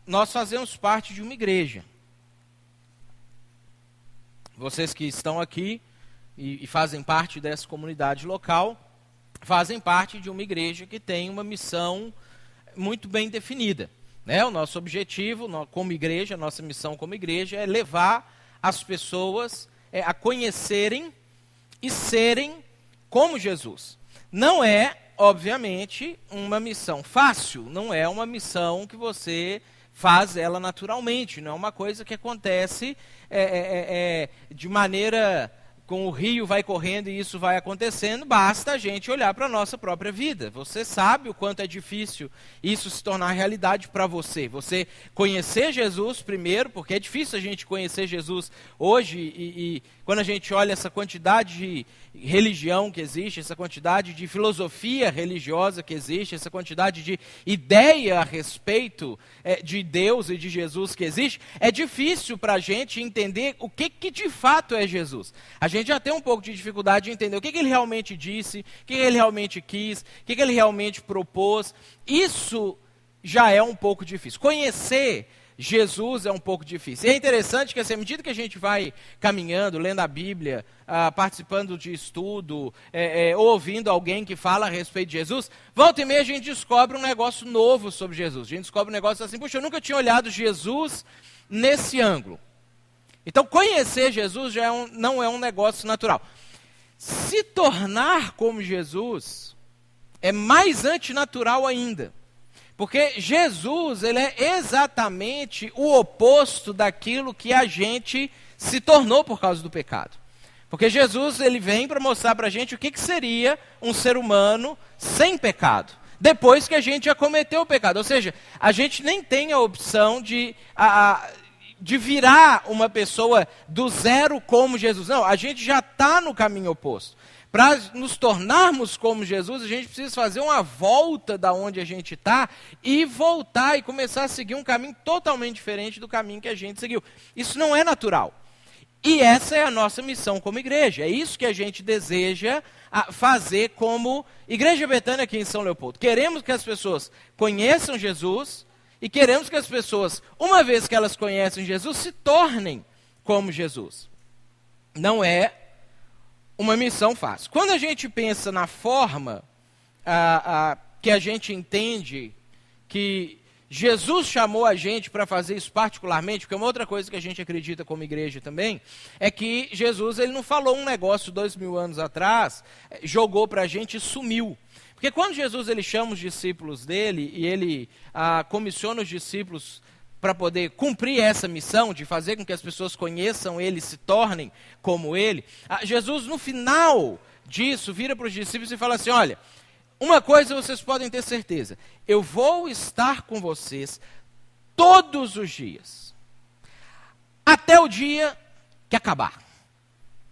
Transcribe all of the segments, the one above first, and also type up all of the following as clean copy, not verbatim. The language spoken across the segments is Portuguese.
nós fazemos parte de uma igreja. Vocês que estão aqui e fazem parte dessa comunidade local, fazem parte de uma igreja que tem uma missão muito bem definida. Né? O nosso objetivo como igreja, a nossa missão como igreja é levar as pessoas a conhecerem e serem como Jesus. Não é, obviamente, uma missão fácil, não é uma missão que você faz ela naturalmente, não é uma coisa que acontece de maneira com o rio vai correndo e isso vai acontecendo, basta a gente olhar para a nossa própria vida. Você sabe o quanto é difícil isso se tornar realidade para você. Você conhecer Jesus primeiro, porque é difícil a gente conhecer Jesus hoje e quando a gente olha essa quantidade de religião que existe, essa quantidade de filosofia religiosa que existe, essa quantidade de ideia a respeito de Deus e de Jesus que existe, é difícil para a gente entender o que de fato é Jesus. A gente já tem um pouco de dificuldade de entender o que ele realmente disse, o que ele realmente quis, o que ele realmente propôs. Isso já é um pouco difícil. Conhecer Jesus é um pouco difícil. E é interessante que, assim, à medida que a gente vai caminhando, lendo a Bíblia, participando de estudo, ouvindo alguém que fala a respeito de Jesus, volta e meia a gente descobre um negócio novo sobre Jesus. A gente descobre um negócio assim, puxa, eu nunca tinha olhado Jesus nesse ângulo. Então, conhecer Jesus já não é um negócio natural. Se tornar como Jesus é mais antinatural ainda. Porque Jesus, ele é exatamente o oposto daquilo que a gente se tornou por causa do pecado. Porque Jesus, ele vem para mostrar para a gente o que seria um ser humano sem pecado. Depois que a gente já cometeu o pecado. Ou seja, a gente nem tem a opção de virar uma pessoa do zero como Jesus. Não, a gente já está no caminho oposto. Para nos tornarmos como Jesus, a gente precisa fazer uma volta da onde a gente está e voltar e começar a seguir um caminho totalmente diferente do caminho que a gente seguiu. Isso não é natural. E essa é a nossa missão como igreja. É isso que a gente deseja fazer como Igreja Betânia aqui em São Leopoldo. Queremos que as pessoas conheçam Jesus e queremos que as pessoas, uma vez que elas conhecem Jesus, se tornem como Jesus. Não é uma missão fácil. Quando a gente pensa na forma que a gente entende que Jesus chamou a gente para fazer isso particularmente, porque uma outra coisa que a gente acredita como igreja também, é que Jesus ele não falou um negócio 2000 anos atrás, jogou para a gente e sumiu. Porque quando Jesus ele chama os discípulos dele e ele comissiona os discípulos para poder cumprir essa missão de fazer com que as pessoas conheçam ele e se tornem como ele, Jesus no final disso vira para os discípulos e fala assim, olha, uma coisa vocês podem ter certeza, eu vou estar com vocês todos os dias, até o dia que acabar,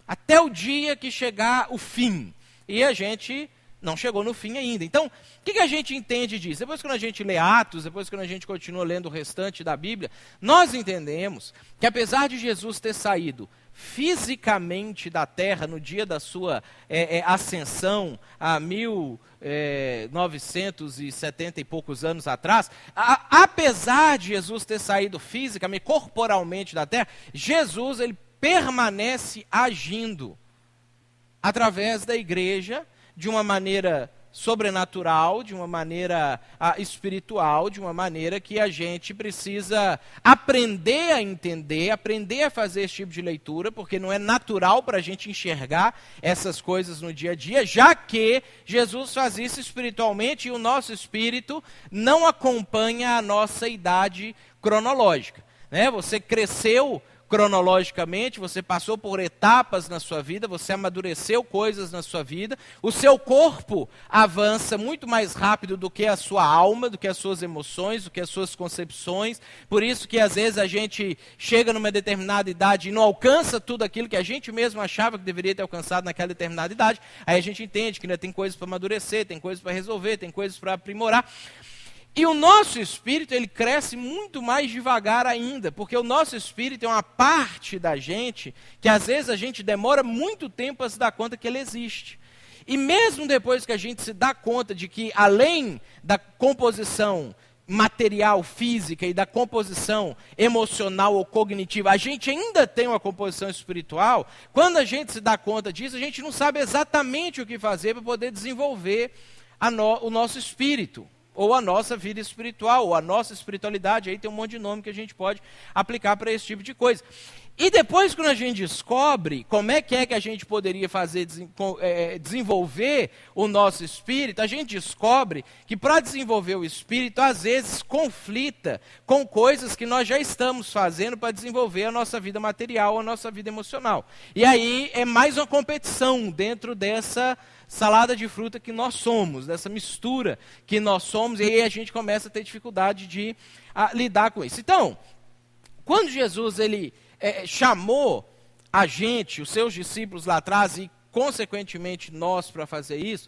até o dia que chegar o fim, e a gente não chegou no fim ainda. Então, o que a gente entende disso? Depois quando a gente lê Atos, depois quando a gente continua lendo o restante da Bíblia, nós entendemos que apesar de Jesus ter saído fisicamente da terra no dia da sua ascensão, há 1970 e poucos anos atrás, apesar de Jesus ter saído fisicamente, corporalmente da terra, Jesus ele permanece agindo através da igreja, de uma maneira sobrenatural, de uma maneira espiritual, de uma maneira que a gente precisa aprender a entender, aprender a fazer esse tipo de leitura, porque não é natural para a gente enxergar essas coisas no dia a dia, já que Jesus faz isso espiritualmente e o nosso espírito não acompanha a nossa idade cronológica. Né? Você cresceu cronologicamente, você passou por etapas na sua vida, você amadureceu coisas na sua vida, o seu corpo avança muito mais rápido do que a sua alma, do que as suas emoções, do que as suas concepções, por isso que às vezes a gente chega numa determinada idade e não alcança tudo aquilo que a gente mesmo achava que deveria ter alcançado naquela determinada idade, aí a gente entende que ainda tem coisas para amadurecer, tem coisas para resolver, tem coisas para aprimorar. E o nosso espírito, ele cresce muito mais devagar ainda, porque o nosso espírito é uma parte da gente que às vezes a gente demora muito tempo a se dar conta que ele existe. E mesmo depois que a gente se dá conta de que além da composição material, física e da composição emocional ou cognitiva, a gente ainda tem uma composição espiritual. Quando a gente se dá conta disso, a gente não sabe exatamente o que fazer para poder desenvolver o nosso espírito, ou a nossa vida espiritual, ou a nossa espiritualidade. Aí tem um monte de nome que a gente pode aplicar para esse tipo de coisa. E depois, quando a gente descobre como é que a gente poderia fazer, desenvolver o nosso espírito, a gente descobre que para desenvolver o espírito, às vezes conflita com coisas que nós já estamos fazendo para desenvolver a nossa vida material, a nossa vida emocional. E aí é mais uma competição dentro dessa salada de fruta que nós somos, dessa mistura que nós somos, e aí a gente começa a ter dificuldade de lidar com isso. Então, quando Jesus ele chamou a gente, os seus discípulos lá atrás, e consequentemente nós para fazer isso,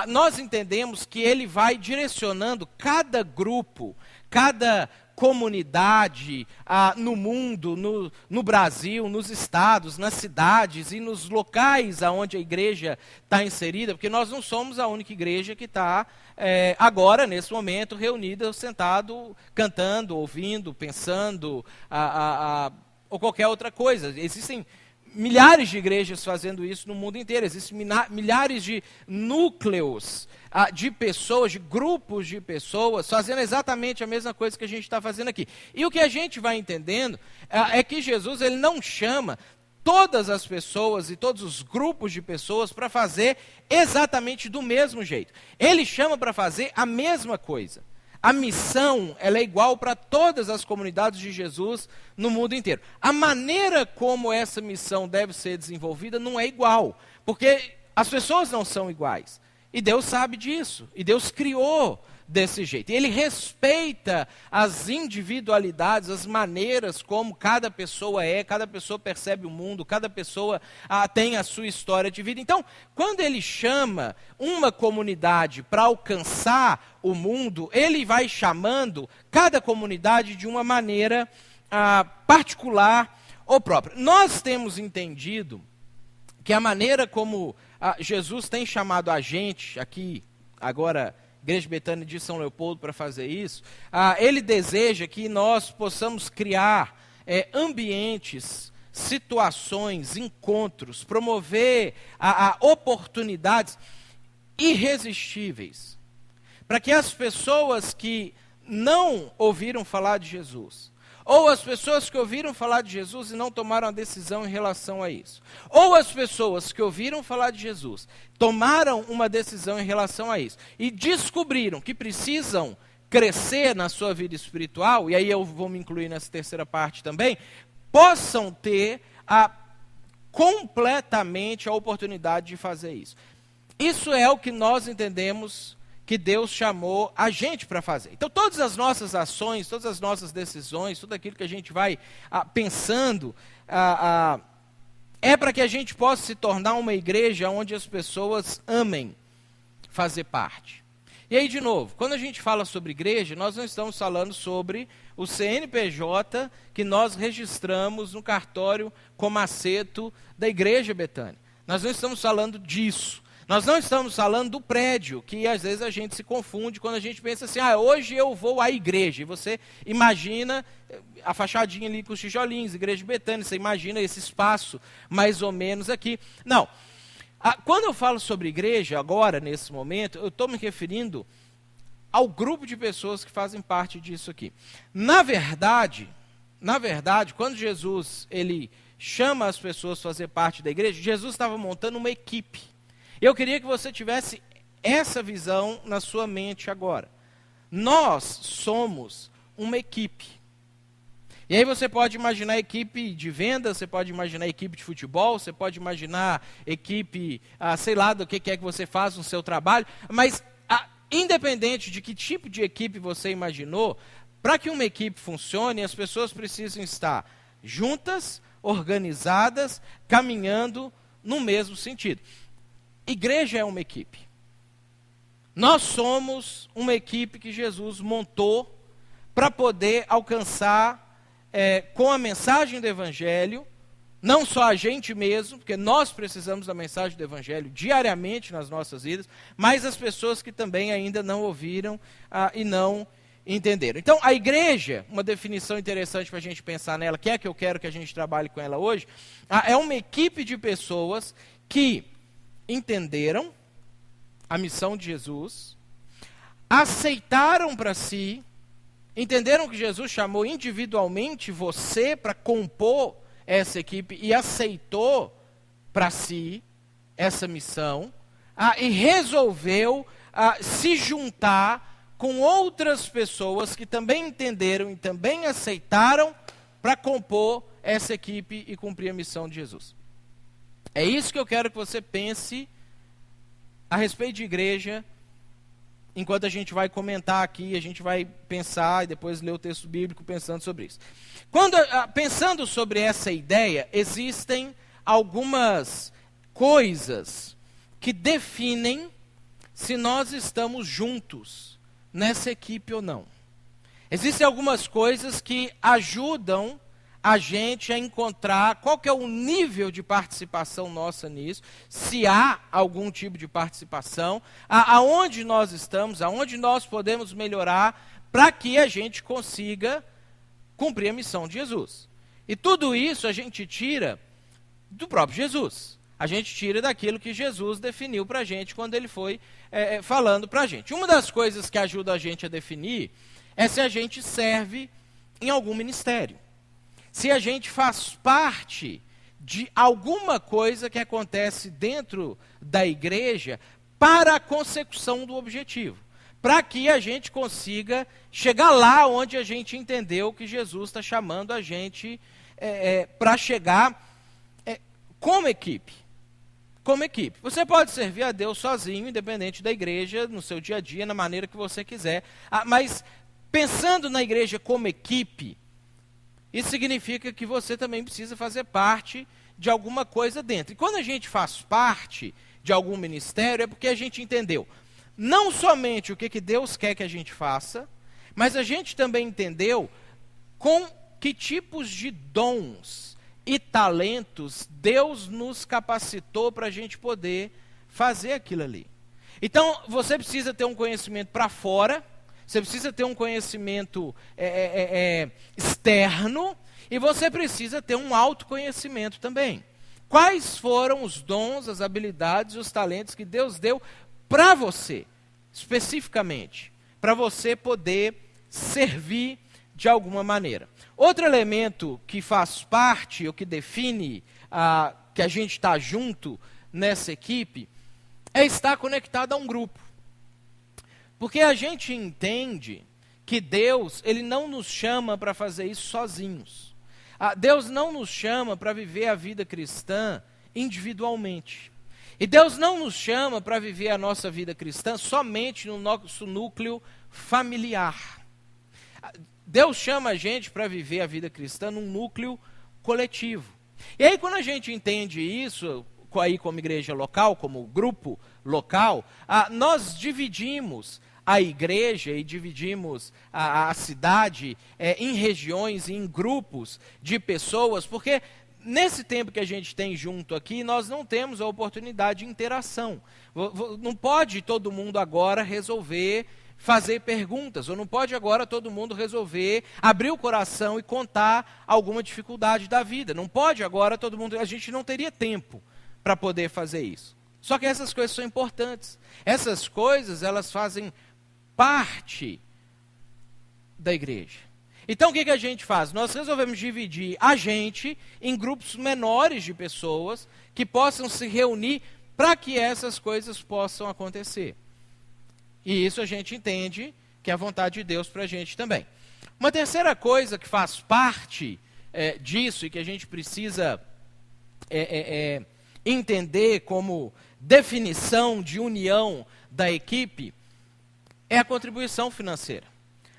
nós entendemos que ele vai direcionando cada grupo, cada comunidade no mundo, no Brasil, nos estados, nas cidades e nos locais onde a igreja está inserida, porque nós não somos a única igreja que está agora, nesse momento, reunida, sentado, cantando, ouvindo, pensando, ou qualquer outra coisa. Existem milhares de igrejas fazendo isso no mundo inteiro. Existem milhares de núcleos de pessoas, de grupos de pessoas, fazendo exatamente a mesma coisa que a gente está fazendo aqui. E o que a gente vai entendendo é que Jesus ele não chama todas as pessoas e todos os grupos de pessoas para fazer exatamente do mesmo jeito. Ele chama para fazer a mesma coisa. A missão ela é igual para todas as comunidades de Jesus no mundo inteiro. A maneira como essa missão deve ser desenvolvida não é igual, porque as pessoas não são iguais. E Deus sabe disso, e Deus criou desse jeito. E Ele respeita as individualidades, as maneiras como cada pessoa cada pessoa percebe o mundo, cada pessoa tem a sua história de vida. Então, quando Ele chama uma comunidade para alcançar o mundo, Ele vai chamando cada comunidade de uma maneira particular ou própria. Nós temos entendido que a maneira como Jesus tem chamado a gente aqui, agora Igreja Betânia de São Leopoldo, para fazer isso, ele deseja que nós possamos criar ambientes, situações, encontros, promover oportunidades irresistíveis, para que as pessoas que não ouviram falar de Jesus, ou as pessoas que ouviram falar de Jesus e não tomaram a decisão em relação a isso, ou as pessoas que ouviram falar de Jesus, tomaram uma decisão em relação a isso, e descobriram que precisam crescer na sua vida espiritual, e aí eu vou me incluir nessa terceira parte também, possam ter completamente a oportunidade de fazer isso. Isso é o que nós entendemos que Deus chamou a gente para fazer. Então, todas as nossas ações, todas as nossas decisões, tudo aquilo que a gente vai pensando, é para que a gente possa se tornar uma igreja onde as pessoas amem fazer parte. E aí, de novo, quando a gente fala sobre igreja, nós não estamos falando sobre o CNPJ que nós registramos no cartório Comaceto da Igreja Betânia. Nós não estamos falando disso. Nós não estamos falando do prédio, que às vezes a gente se confunde quando a gente pensa assim, hoje eu vou à igreja. E você imagina a fachadinha ali com os tijolinhos, Igreja Betânia, você imagina esse espaço mais ou menos aqui. Não. Quando eu falo sobre igreja, agora, nesse momento, eu estou me referindo ao grupo de pessoas que fazem parte disso aqui. Na verdade, quando Jesus ele chama as pessoas a fazer parte da igreja, Jesus estava montando uma equipe. Eu queria que você tivesse essa visão na sua mente agora. Nós somos uma equipe. E aí você pode imaginar equipe de venda, você pode imaginar equipe de futebol, você pode imaginar equipe, sei lá, do que é que você faz no seu trabalho, mas independente de que tipo de equipe você imaginou, para que uma equipe funcione, as pessoas precisam estar juntas, organizadas, caminhando no mesmo sentido. Igreja é uma equipe. Nós somos uma equipe que Jesus montou para poder alcançar com a mensagem do Evangelho, não só a gente mesmo, porque nós precisamos da mensagem do Evangelho diariamente nas nossas vidas, mas as pessoas que também ainda não ouviram e não entenderam. Então, a igreja, uma definição interessante para a gente pensar nela, que é que eu quero que a gente trabalhe com ela hoje, é uma equipe de pessoas que entenderam a missão de Jesus, aceitaram para si, entenderam que Jesus chamou individualmente você para compor essa equipe e aceitou para si essa missão, e resolveu se juntar com outras pessoas que também entenderam e também aceitaram para compor essa equipe e cumprir a missão de Jesus. É isso que eu quero que você pense a respeito de igreja, enquanto a gente vai comentar aqui, a gente vai pensar e depois ler o texto bíblico pensando sobre isso. Pensando sobre essa ideia, existem algumas coisas que definem se nós estamos juntos nessa equipe ou não. Existem algumas coisas que ajudam a gente a encontrar qual que é o nível de participação nossa nisso, se há algum tipo de participação, aonde nós estamos, aonde nós podemos melhorar para que a gente consiga cumprir a missão de Jesus. E tudo isso a gente tira do próprio Jesus. A gente tira daquilo que Jesus definiu para a gente quando ele foi falando para a gente. Uma das coisas que ajuda a gente a definir é se a gente serve em algum ministério. Se a gente faz parte de alguma coisa que acontece dentro da igreja para a consecução do objetivo. Para que a gente consiga chegar lá onde a gente entendeu que Jesus está chamando a gente para chegar como equipe. Como equipe. Você pode servir a Deus sozinho, independente da igreja, no seu dia a dia, na maneira que você quiser. Mas pensando na igreja como equipe, isso significa que você também precisa fazer parte de alguma coisa dentro. E quando a gente faz parte de algum ministério, é porque a gente entendeu não somente o que Deus quer que a gente faça, mas a gente também entendeu com que tipos de dons e talentos Deus nos capacitou para a gente poder fazer aquilo ali. Então, você precisa ter um conhecimento para fora, você precisa ter um conhecimento externo, e você precisa ter um autoconhecimento também. Quais foram os dons, as habilidades e os talentos que Deus deu para você, especificamente, para você poder servir de alguma maneira. Outro elemento que faz parte, ou que define que a gente está junto nessa equipe, é estar conectado a um grupo. Porque a gente entende que Deus, Ele não nos chama para fazer isso sozinhos. Deus não nos chama para viver a vida cristã individualmente. E Deus não nos chama para viver a nossa vida cristã somente no nosso núcleo familiar. Deus chama a gente para viver a vida cristã num núcleo coletivo. E aí quando a gente entende isso, aí como igreja local, como grupo local, nós dividimos a igreja e dividimos a cidade em regiões, em grupos de pessoas, porque nesse tempo que a gente tem junto aqui, nós não temos a oportunidade de interação. Não pode todo mundo agora resolver fazer perguntas, ou não pode agora todo mundo resolver abrir o coração e contar alguma dificuldade da vida. Não pode agora todo mundo, a gente não teria tempo para poder fazer isso. Só que essas coisas são importantes. Essas coisas, elas fazem parte da igreja. Então o que a gente faz? Nós resolvemos dividir a gente em grupos menores de pessoas que possam se reunir para que essas coisas possam acontecer. E isso a gente entende que é a vontade de Deus para a gente também. Uma terceira coisa que faz parte disso e que a gente precisa entender como definição de união da equipe é a contribuição financeira.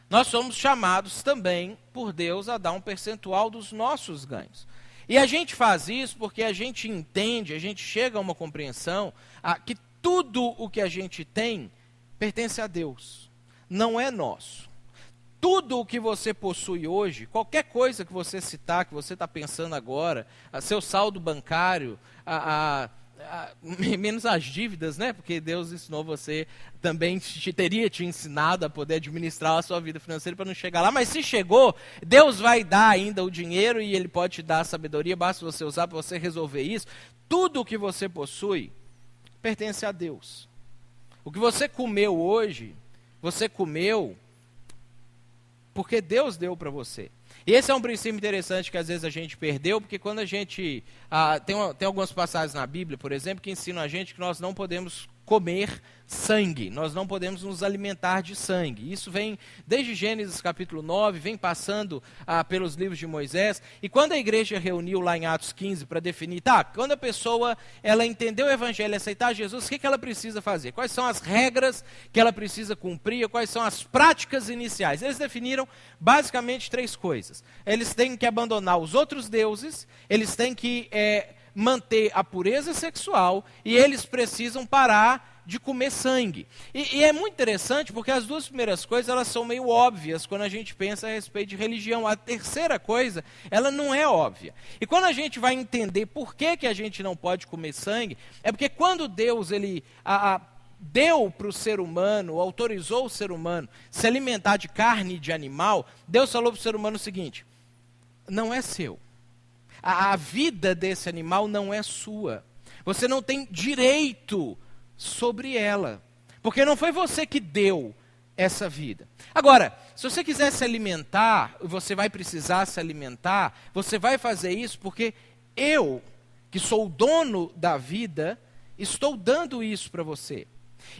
Nós somos chamados também por Deus a dar um percentual dos nossos ganhos. E a gente faz isso porque a gente entende, a gente chega a uma compreensão que tudo o que a gente tem pertence a Deus, não é nosso. Tudo o que você possui hoje, qualquer coisa que você citar, que você está pensando agora, seu saldo bancário, menos as dívidas, né? Porque Deus ensinou você, também teria te ensinado a poder administrar a sua vida financeira para não chegar lá. Mas se chegou, Deus vai dar ainda o dinheiro e Ele pode te dar a sabedoria, basta você usar para você resolver isso. Tudo o que você possui pertence a Deus. O que você comeu hoje, você comeu porque Deus deu para você. E esse é um princípio interessante que às vezes a gente perdeu, porque quando a gente... tem algumas passagens na Bíblia, por exemplo, que ensinam a gente que nós não podemos comer sangue, nós não podemos nos alimentar de sangue. Isso vem desde Gênesis capítulo 9, vem passando pelos livros de Moisés, e quando a igreja reuniu lá em Atos 15 para definir, quando a pessoa ela entendeu o evangelho e aceitar Jesus, o que ela precisa fazer? Quais são as regras que ela precisa cumprir? Quais são as práticas iniciais? Eles definiram basicamente 3 coisas. Eles têm que abandonar os outros deuses, eles têm que manter a pureza sexual e eles precisam parar de comer sangue. E é muito interessante porque as 2 primeiras coisas elas são meio óbvias quando a gente pensa a respeito de religião. A terceira coisa, ela não é óbvia. E quando a gente vai entender por que a gente não pode comer sangue, é porque quando Deus ele deu para o ser humano, autorizou o ser humano se alimentar de carne de animal, Deus falou para o ser humano o seguinte: não é seu. A vida desse animal não é sua. Você não tem direito sobre ela. Porque não foi você que deu essa vida. Agora, se você quiser se alimentar, você vai precisar se alimentar, você vai fazer isso porque eu, que sou o dono da vida, estou dando isso para você.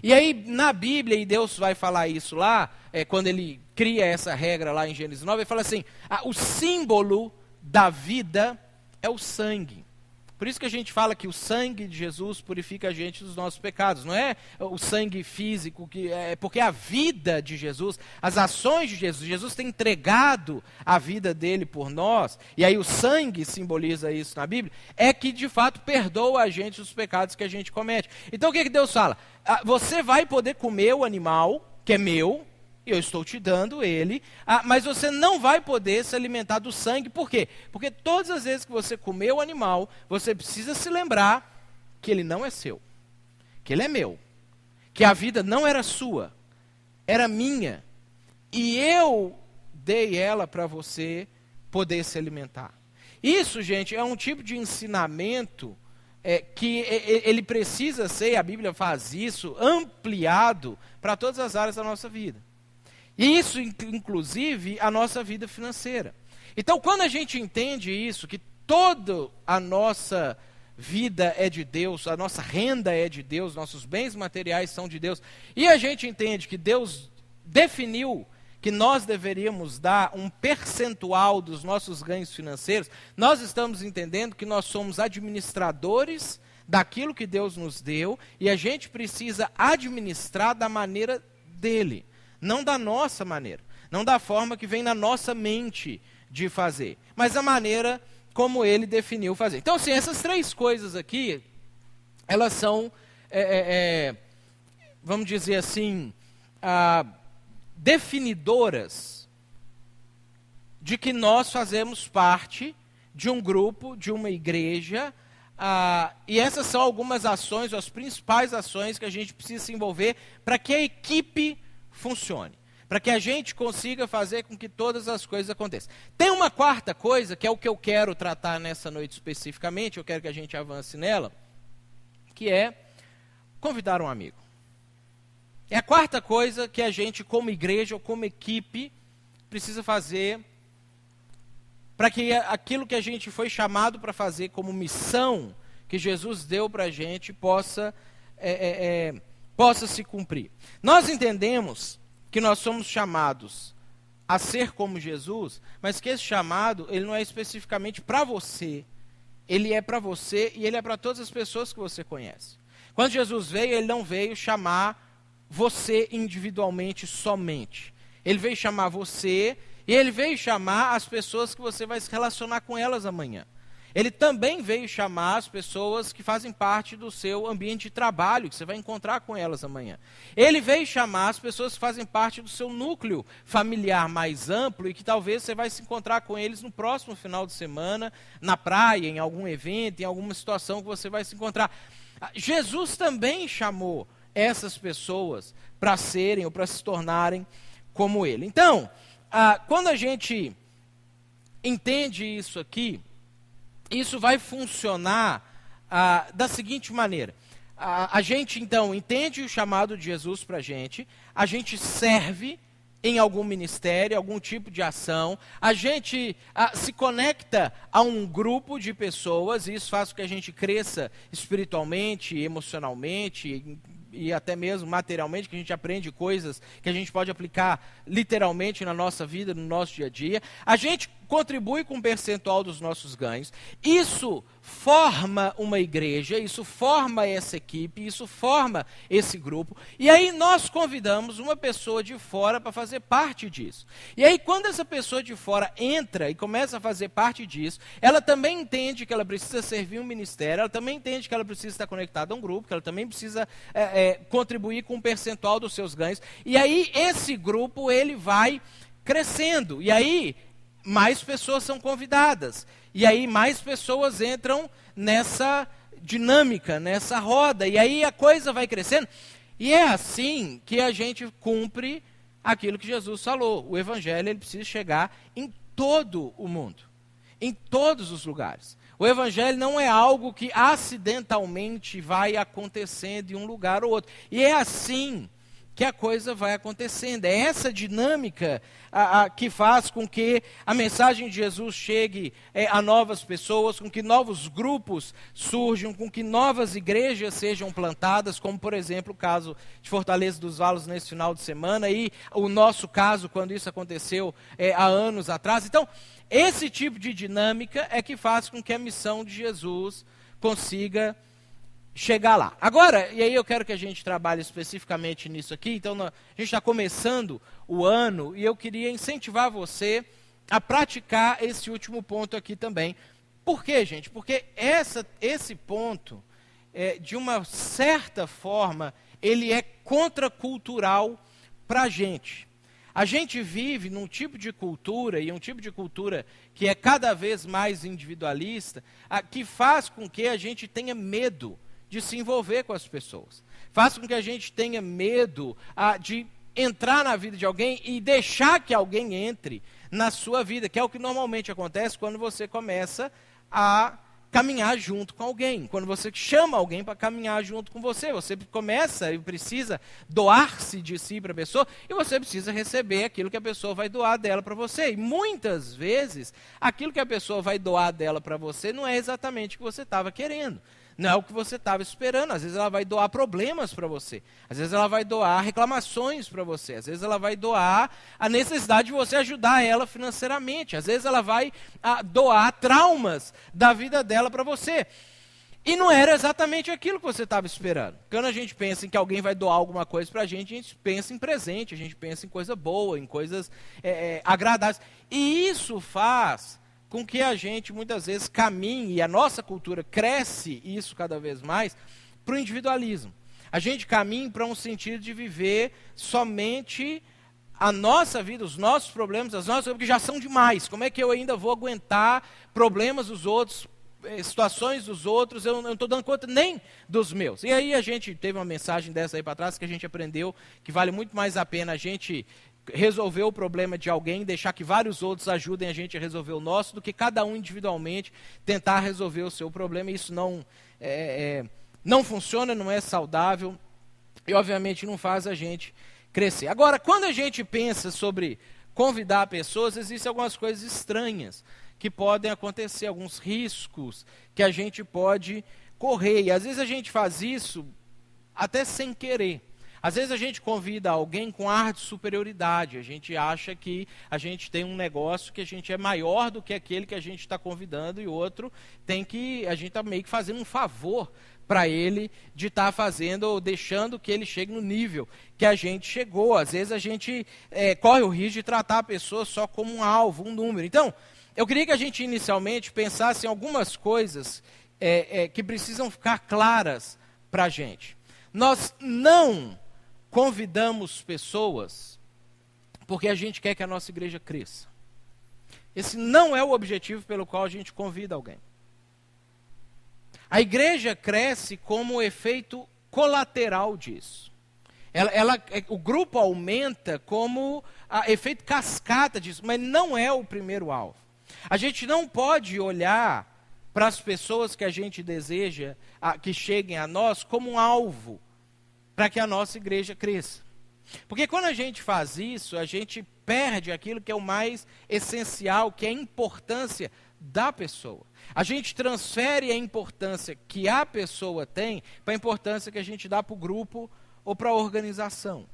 E aí, na Bíblia, e Deus vai falar isso lá, quando ele cria essa regra lá em Gênesis 9, ele fala assim, o símbolo da vida é o sangue. Por isso que a gente fala que o sangue de Jesus purifica a gente dos nossos pecados. Não é o sangue físico, porque a vida de Jesus, as ações de Jesus, Jesus tem entregado a vida dele por nós, e aí o sangue simboliza isso na Bíblia, é que de fato perdoa a gente dos pecados que a gente comete. Então o que Deus fala? Você vai poder comer o animal, que é meu, eu estou te dando ele, mas você não vai poder se alimentar do sangue. Por quê? Porque todas as vezes que você comer o animal, você precisa se lembrar que ele não é seu, que ele é meu, que a vida não era sua, era minha, e eu dei ela para você poder se alimentar. Isso, gente, é um tipo de ensinamento que ele precisa ser, a Bíblia faz isso, ampliado para todas as áreas da nossa vida. E isso, inclusive, a nossa vida financeira. Então, quando a gente entende isso, que toda a nossa vida é de Deus, a nossa renda é de Deus, nossos bens materiais são de Deus, e a gente entende que Deus definiu que nós deveríamos dar um percentual dos nossos ganhos financeiros, nós estamos entendendo que nós somos administradores daquilo que Deus nos deu, e a gente precisa administrar da maneira dele. Não da nossa maneira, não da forma que vem na nossa mente de fazer, mas da maneira como ele definiu fazer. Então, assim, essas 3 coisas aqui, elas são, vamos dizer assim, definidoras de que nós fazemos parte de um grupo, de uma igreja, e essas são algumas ações, as principais ações que a gente precisa se envolver para que a equipe funcione, para que a gente consiga fazer com que todas as coisas aconteçam. Tem uma 4ª coisa, que é o que eu quero tratar nessa noite especificamente, eu quero que a gente avance nela, que é convidar um amigo. É a 4ª coisa que a gente, como igreja ou como equipe, precisa fazer para que aquilo que a gente foi chamado para fazer como missão que Jesus deu para a gente possa se cumprir. Nós entendemos que nós somos chamados a ser como Jesus, mas que esse chamado ele não é especificamente para você, ele é para você e ele é para todas as pessoas que você conhece. Quando Jesus veio, ele não veio chamar você individualmente somente. Ele veio chamar você e ele veio chamar as pessoas que você vai se relacionar com elas amanhã. Ele também veio chamar as pessoas que fazem parte do seu ambiente de trabalho, que você vai encontrar com elas amanhã. Ele veio chamar as pessoas que fazem parte do seu núcleo familiar mais amplo e que talvez você vai se encontrar com eles no próximo final de semana, na praia, em algum evento, em alguma situação que você vai se encontrar. Jesus também chamou essas pessoas para serem ou para se tornarem como ele. Então, quando a gente entende isso aqui, isso vai funcionar da seguinte maneira. A gente, então, entende o chamado de Jesus para a gente serve em algum ministério, algum tipo de ação, a gente se conecta a um grupo de pessoas, e isso faz com que a gente cresça espiritualmente, emocionalmente e até mesmo materialmente, que a gente aprende coisas que a gente pode aplicar literalmente na nossa vida, no nosso dia a dia. A gente contribui com um percentual dos nossos ganhos. Isso forma uma igreja, isso forma essa equipe, isso forma esse grupo. E aí nós convidamos uma pessoa de fora para fazer parte disso. E aí quando essa pessoa de fora entra e começa a fazer parte disso, ela também entende que ela precisa servir um ministério, ela também entende que ela precisa estar conectada a um grupo, que ela também precisa contribuir com um percentual dos seus ganhos. E aí esse grupo, ele vai crescendo. E aí mais pessoas são convidadas. E aí mais pessoas entram nessa dinâmica, nessa roda. E aí a coisa vai crescendo. E é assim que a gente cumpre aquilo que Jesus falou. O evangelho, ele precisa chegar em todo o mundo, em todos os lugares. O evangelho não é algo que acidentalmente vai acontecendo em um lugar ou outro. E é assim que a coisa vai acontecendo. É essa dinâmica que faz com que a mensagem de Jesus chegue a novas pessoas, com que novos grupos surjam, com que novas igrejas sejam plantadas, como por exemplo o caso de Fortaleza dos Valos nesse final de semana, e o nosso caso quando isso aconteceu há anos atrás. Então, esse tipo de dinâmica é que faz com que a missão de Jesus consiga chegar lá. Agora, e aí eu quero que a gente trabalhe especificamente nisso aqui. Então, a gente está começando o ano e eu queria incentivar você a praticar esse último ponto aqui também. Por quê, gente? Porque esse ponto, de uma certa forma, ele é contracultural para a gente. A gente vive num tipo de cultura, e um tipo de cultura que é cada vez mais individualista, que faz com que a gente tenha medo de se envolver com as pessoas. Faz com que a gente tenha medo de entrar na vida de alguém e deixar que alguém entre na sua vida, que é o que normalmente acontece quando você começa a caminhar junto com alguém. Quando você chama alguém para caminhar junto com você, você começa e precisa doar-se de si para a pessoa, e você precisa receber aquilo que a pessoa vai doar dela para você. E muitas vezes, aquilo que a pessoa vai doar dela para você não é exatamente o que você estava querendo. Não é o que você estava esperando. Às vezes ela vai doar problemas para você. Às vezes ela vai doar reclamações para você. Às vezes ela vai doar a necessidade de você ajudar ela financeiramente. Às vezes ela vai doar traumas da vida dela para você. E não era exatamente aquilo que você estava esperando. Quando a gente pensa em que alguém vai doar alguma coisa para a gente pensa em presente, a gente pensa em coisa boa, em coisas agradáveis. E isso faz com que a gente muitas vezes caminhe, e a nossa cultura cresce isso cada vez mais, para o individualismo. A gente caminha para um sentido de viver somente a nossa vida, os nossos problemas, as nossas coisas, que já são demais. Como é que eu ainda vou aguentar problemas dos outros, situações dos outros? Eu não estou dando conta nem dos meus. E aí a gente teve uma mensagem dessa aí para trás que a gente aprendeu que vale muito mais a pena a gente resolver o problema de alguém, deixar que vários outros ajudem a gente a resolver o nosso, do que cada um individualmente tentar resolver o seu problema. Isso não funciona, não é saudável e obviamente não faz a gente crescer. Agora, quando a gente pensa sobre convidar pessoas, existem algumas coisas estranhas que podem acontecer, alguns riscos que a gente pode correr, e às vezes a gente faz isso até sem querer. Às vezes a gente convida alguém com ar de superioridade, a gente acha que a gente tem um negócio que a gente é maior do que aquele que a gente está convidando, e outro a gente está meio que fazendo um favor para ele de estar fazendo ou deixando que ele chegue no nível que a gente chegou. Às vezes a gente corre o risco de tratar a pessoa só como um alvo, um número. Então, eu queria que a gente inicialmente pensasse em algumas coisas que precisam ficar claras para a gente. Nós não convidamos pessoas porque a gente quer que a nossa igreja cresça. Esse não é o objetivo pelo qual a gente convida alguém. A igreja cresce como efeito colateral disso. O grupo aumenta como efeito cascata disso, mas não é o primeiro alvo. A gente não pode olhar para as pessoas que a gente deseja que cheguem a nós como um alvo para que a nossa igreja cresça. Porque quando a gente faz isso, a gente perde aquilo que é o mais essencial, que é a importância da pessoa. A gente transfere a importância que a pessoa tem para a importância que a gente dá para o grupo ou para a organização.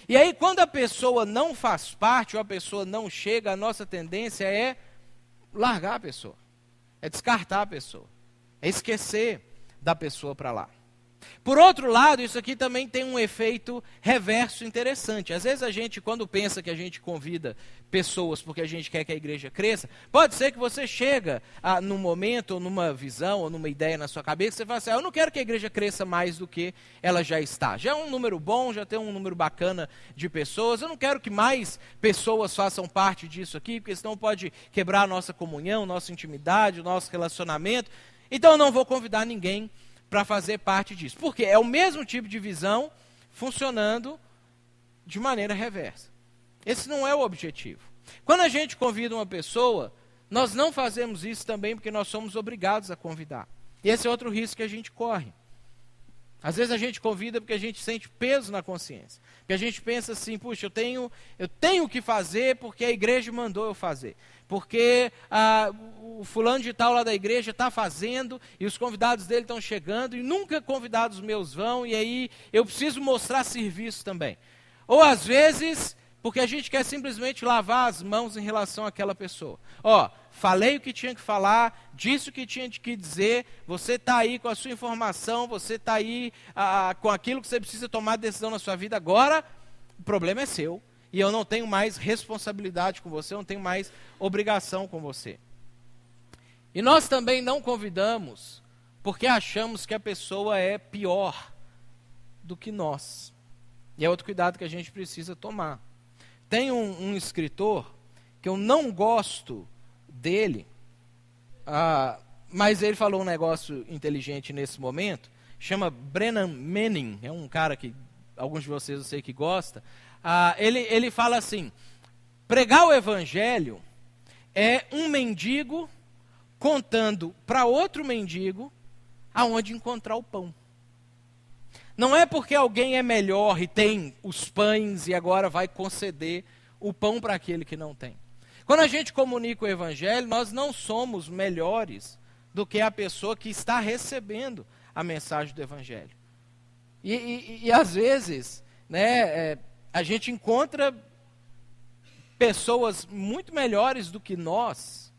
E aí, quando a pessoa não faz parte, ou a pessoa não chega, a nossa tendência é largar a pessoa, é descartar a pessoa, é esquecer da pessoa para lá. Por outro lado, isso aqui também tem um efeito reverso interessante. Às vezes a gente, quando pensa que a gente convida pessoas porque a gente quer que a igreja cresça, pode ser que você chega num momento, ou numa visão, ou numa ideia na sua cabeça, você fala assim, eu não quero que a igreja cresça mais do que ela já está. Já é um número bom, já tem um número bacana de pessoas, eu não quero que mais pessoas façam parte disso aqui, porque senão pode quebrar a nossa comunhão, nossa intimidade, o nosso relacionamento. Então eu não vou convidar ninguém para fazer parte disso. Porque é o mesmo tipo de visão funcionando de maneira reversa. Esse não é o objetivo. Quando a gente convida uma pessoa, nós não fazemos isso também porque nós somos obrigados a convidar. E esse é outro risco que a gente corre. Às vezes a gente convida porque a gente sente peso na consciência. Porque a gente pensa assim, puxa, eu tenho que fazer porque a igreja mandou eu fazer. Porque o fulano de tal lá da igreja está fazendo e os convidados dele estão chegando e nunca convidados meus vão e aí eu preciso mostrar serviço também. Ou às vezes, porque a gente quer simplesmente lavar as mãos em relação àquela pessoa. Falei o que tinha que falar, disse o que tinha que dizer, você está aí com a sua informação, você está aí com aquilo que você precisa tomar decisão na sua vida, agora o problema é seu. E eu não tenho mais responsabilidade com você, eu não tenho mais obrigação com você. E nós também não convidamos porque achamos que a pessoa é pior do que nós. E é outro cuidado que a gente precisa tomar. Tem um escritor que eu não gosto dele, mas ele falou um negócio inteligente nesse momento, chama Brennan Manning, é um cara que alguns de vocês eu sei que gosta. Ele fala assim, pregar o evangelho é um mendigo contando para outro mendigo aonde encontrar o pão. Não é porque alguém é melhor e tem os pães e agora vai conceder o pão para aquele que não tem. Quando a gente comunica o evangelho, nós não somos melhores do que a pessoa que está recebendo a mensagem do evangelho. E às vezes, né, a gente encontra pessoas muito melhores do que nós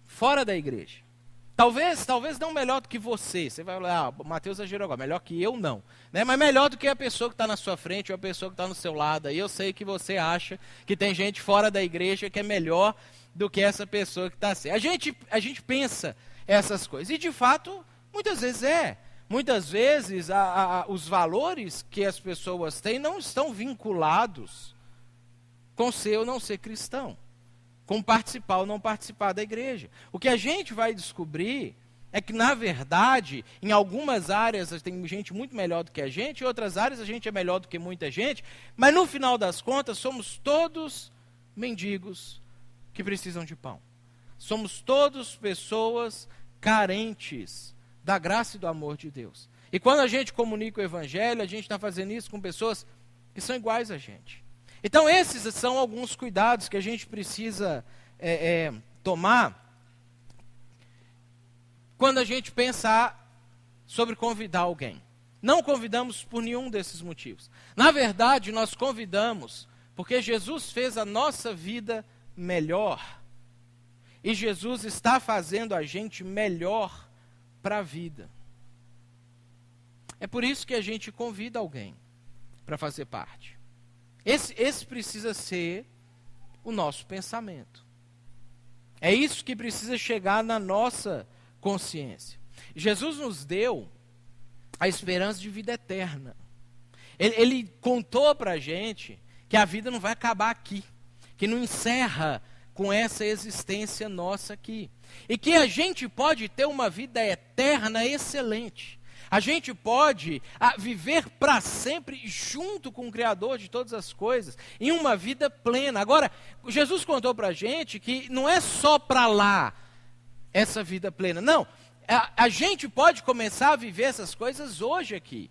fora da igreja. Talvez não melhor do que você. Você vai falar, Mateus exagerou agora, melhor que eu não. Né? Mas melhor do que a pessoa que está na sua frente ou a pessoa que está no seu lado. Aí eu sei que você acha que tem gente fora da igreja que é melhor do que essa pessoa que está assim. A gente pensa essas coisas. E de fato, muitas vezes é. Muitas vezes os valores que as pessoas têm não estão vinculados com ser ou não ser cristão, com participar ou não participar da igreja. O que a gente vai descobrir é que, na verdade, em algumas áreas tem gente muito melhor do que a gente, em outras áreas a gente é melhor do que muita gente, mas no final das contas somos todos mendigos que precisam de pão. Somos todos pessoas carentes da graça e do amor de Deus. E quando a gente comunica o evangelho, a gente está fazendo isso com pessoas que são iguais a gente. Então esses são alguns cuidados que a gente precisa tomar quando a gente pensar sobre convidar alguém. Não convidamos por nenhum desses motivos. Na verdade, nós convidamos porque Jesus fez a nossa vida melhor. E Jesus está fazendo a gente melhor para a vida. É por isso que a gente convida alguém para fazer parte. Esse precisa ser o nosso pensamento. É isso que precisa chegar na nossa consciência. Jesus nos deu a esperança de vida eterna. Ele contou para a gente que a vida não vai acabar aqui, que não encerra com essa existência nossa aqui. E que a gente pode ter uma vida eterna excelente. A gente pode viver para sempre junto com o Criador de todas as coisas, em uma vida plena. Agora, Jesus contou para a gente que não é só para lá essa vida plena. Não, a gente pode começar a viver essas coisas hoje aqui.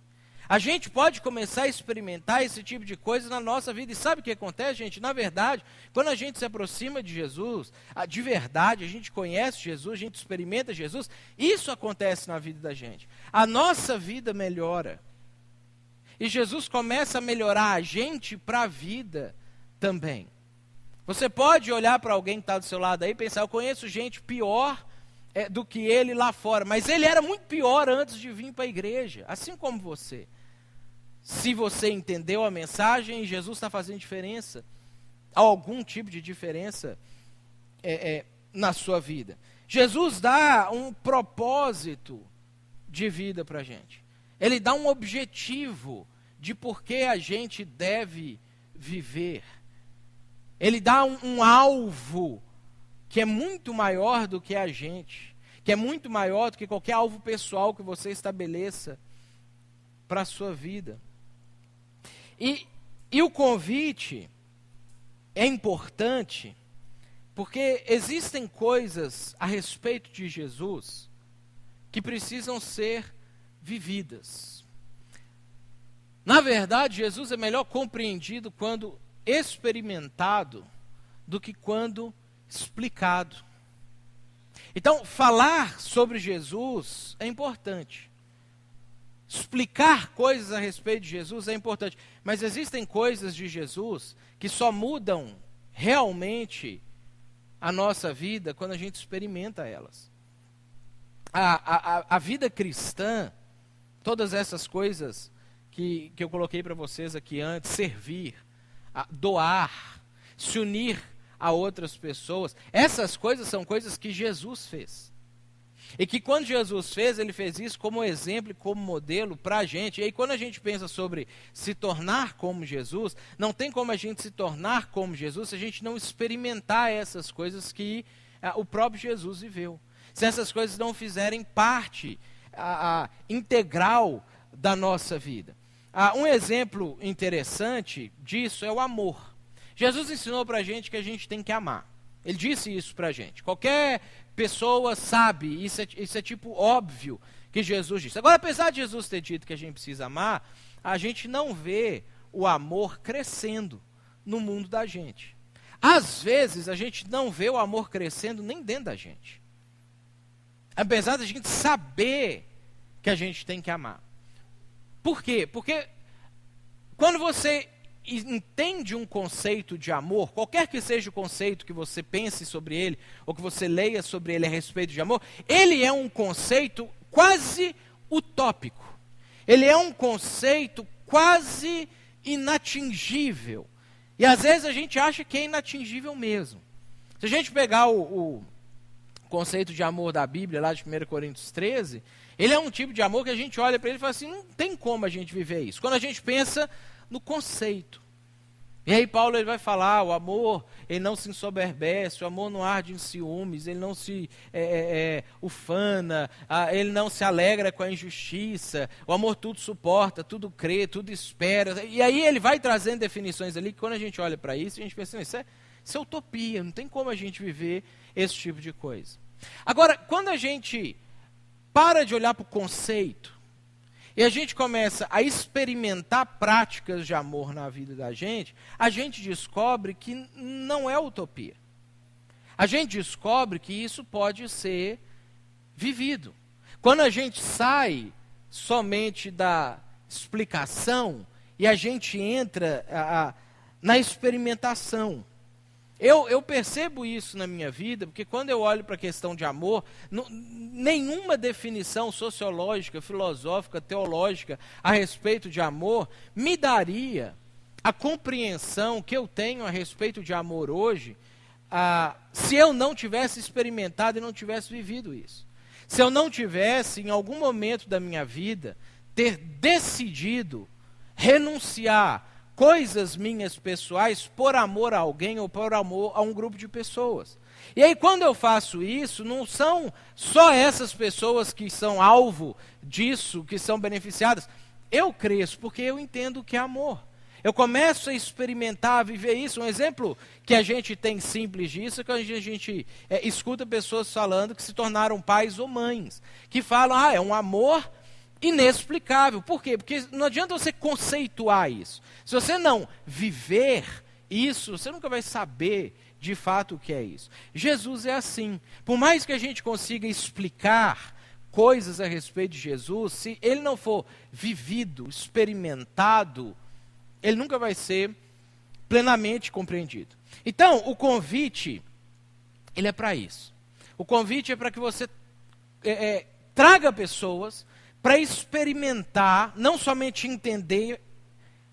A gente pode começar a experimentar esse tipo de coisa na nossa vida. E sabe o que acontece, gente? Na verdade, quando a gente se aproxima de Jesus, de verdade, a gente conhece Jesus, a gente experimenta Jesus, isso acontece na vida da gente. A nossa vida melhora. E Jesus começa a melhorar a gente para a vida também. Você pode olhar para alguém que está do seu lado aí e pensar, eu conheço gente pior do que ele lá fora. Mas ele era muito pior antes de vir para a igreja, assim como você. Se você entendeu a mensagem, Jesus está fazendo diferença, algum tipo de diferença na sua vida. Jesus dá um propósito de vida para a gente. Ele dá um objetivo de por que a gente deve viver. Ele dá um alvo que é muito maior do que a gente, que é muito maior do que qualquer alvo pessoal que você estabeleça para a sua vida. E o convite é importante, porque existem coisas a respeito de Jesus que precisam ser vividas. Na verdade, Jesus é melhor compreendido quando experimentado do que quando explicado. Então, falar sobre Jesus é importante. Explicar coisas a respeito de Jesus é importante. Mas existem coisas de Jesus que só mudam realmente a nossa vida quando a gente experimenta elas. A vida cristã, todas essas coisas que eu coloquei para vocês aqui antes, servir, doar, se unir a outras pessoas, essas coisas são coisas que Jesus fez. E que quando Jesus fez, ele fez isso como exemplo, como modelo para a gente. E aí quando a gente pensa sobre se tornar como Jesus, não tem como a gente se tornar como Jesus se a gente não experimentar essas coisas que o próprio Jesus viveu. Se essas coisas não fizerem parte integral da nossa vida. Um exemplo interessante disso é o amor. Jesus ensinou para a gente que a gente tem que amar. Ele disse isso para a gente. Qualquer pessoa sabe, isso é tipo óbvio que Jesus disse. Agora, apesar de Jesus ter dito que a gente precisa amar, a gente não vê o amor crescendo no mundo da gente. Às vezes, a gente não vê o amor crescendo nem dentro da gente. Apesar de a gente saber que a gente tem que amar. Por quê? Porque quando você entende um conceito de amor, qualquer que seja o conceito que você pense sobre ele, ou que você leia sobre ele a respeito de amor, ele é um conceito quase utópico. Ele é um conceito quase inatingível. E às vezes a gente acha que é inatingível mesmo. Se a gente pegar o conceito de amor da Bíblia, lá de 1 Coríntios 13, ele é um tipo de amor que a gente olha para ele e fala assim, não tem como a gente viver isso. Quando a gente pensa no conceito. E aí Paulo ele vai falar, o amor, ele não se ensoberbece, o amor não arde em ciúmes, ele não se ufana, ele não se alegra com a injustiça, o amor tudo suporta, tudo crê, tudo espera. E aí ele vai trazendo definições ali, que quando a gente olha para isso, a gente pensa, isso é utopia, não tem como a gente viver esse tipo de coisa. Agora, quando a gente para de olhar para o conceito, e a gente começa a experimentar práticas de amor na vida da gente, a gente descobre que não é utopia. A gente descobre que isso pode ser vivido. Quando a gente sai somente da explicação e a gente entra na experimentação. Eu percebo isso na minha vida, porque quando eu olho para a questão de amor, nenhuma definição sociológica, filosófica, teológica a respeito de amor me daria a compreensão que eu tenho a respeito de amor hoje, se eu não tivesse experimentado e não tivesse vivido isso. Se eu não tivesse, em algum momento da minha vida, ter decidido renunciar coisas minhas pessoais por amor a alguém ou por amor a um grupo de pessoas. E aí, quando eu faço isso, não são só essas pessoas que são alvo disso, que são beneficiadas. Eu cresço porque eu entendo o que é amor. Eu começo a experimentar, a viver isso. Um exemplo que a gente tem simples disso é que a gente escuta pessoas falando que se tornaram pais ou mães, que falam, é um amor inexplicável. Por quê? Porque não adianta você conceituar isso. Se você não viver isso, você nunca vai saber de fato o que é isso. Jesus é assim. Por mais que a gente consiga explicar coisas a respeito de Jesus, se ele não for vivido, experimentado, ele nunca vai ser plenamente compreendido. Então, o convite, ele é para isso. O convite é para que você traga pessoas para experimentar, não somente entender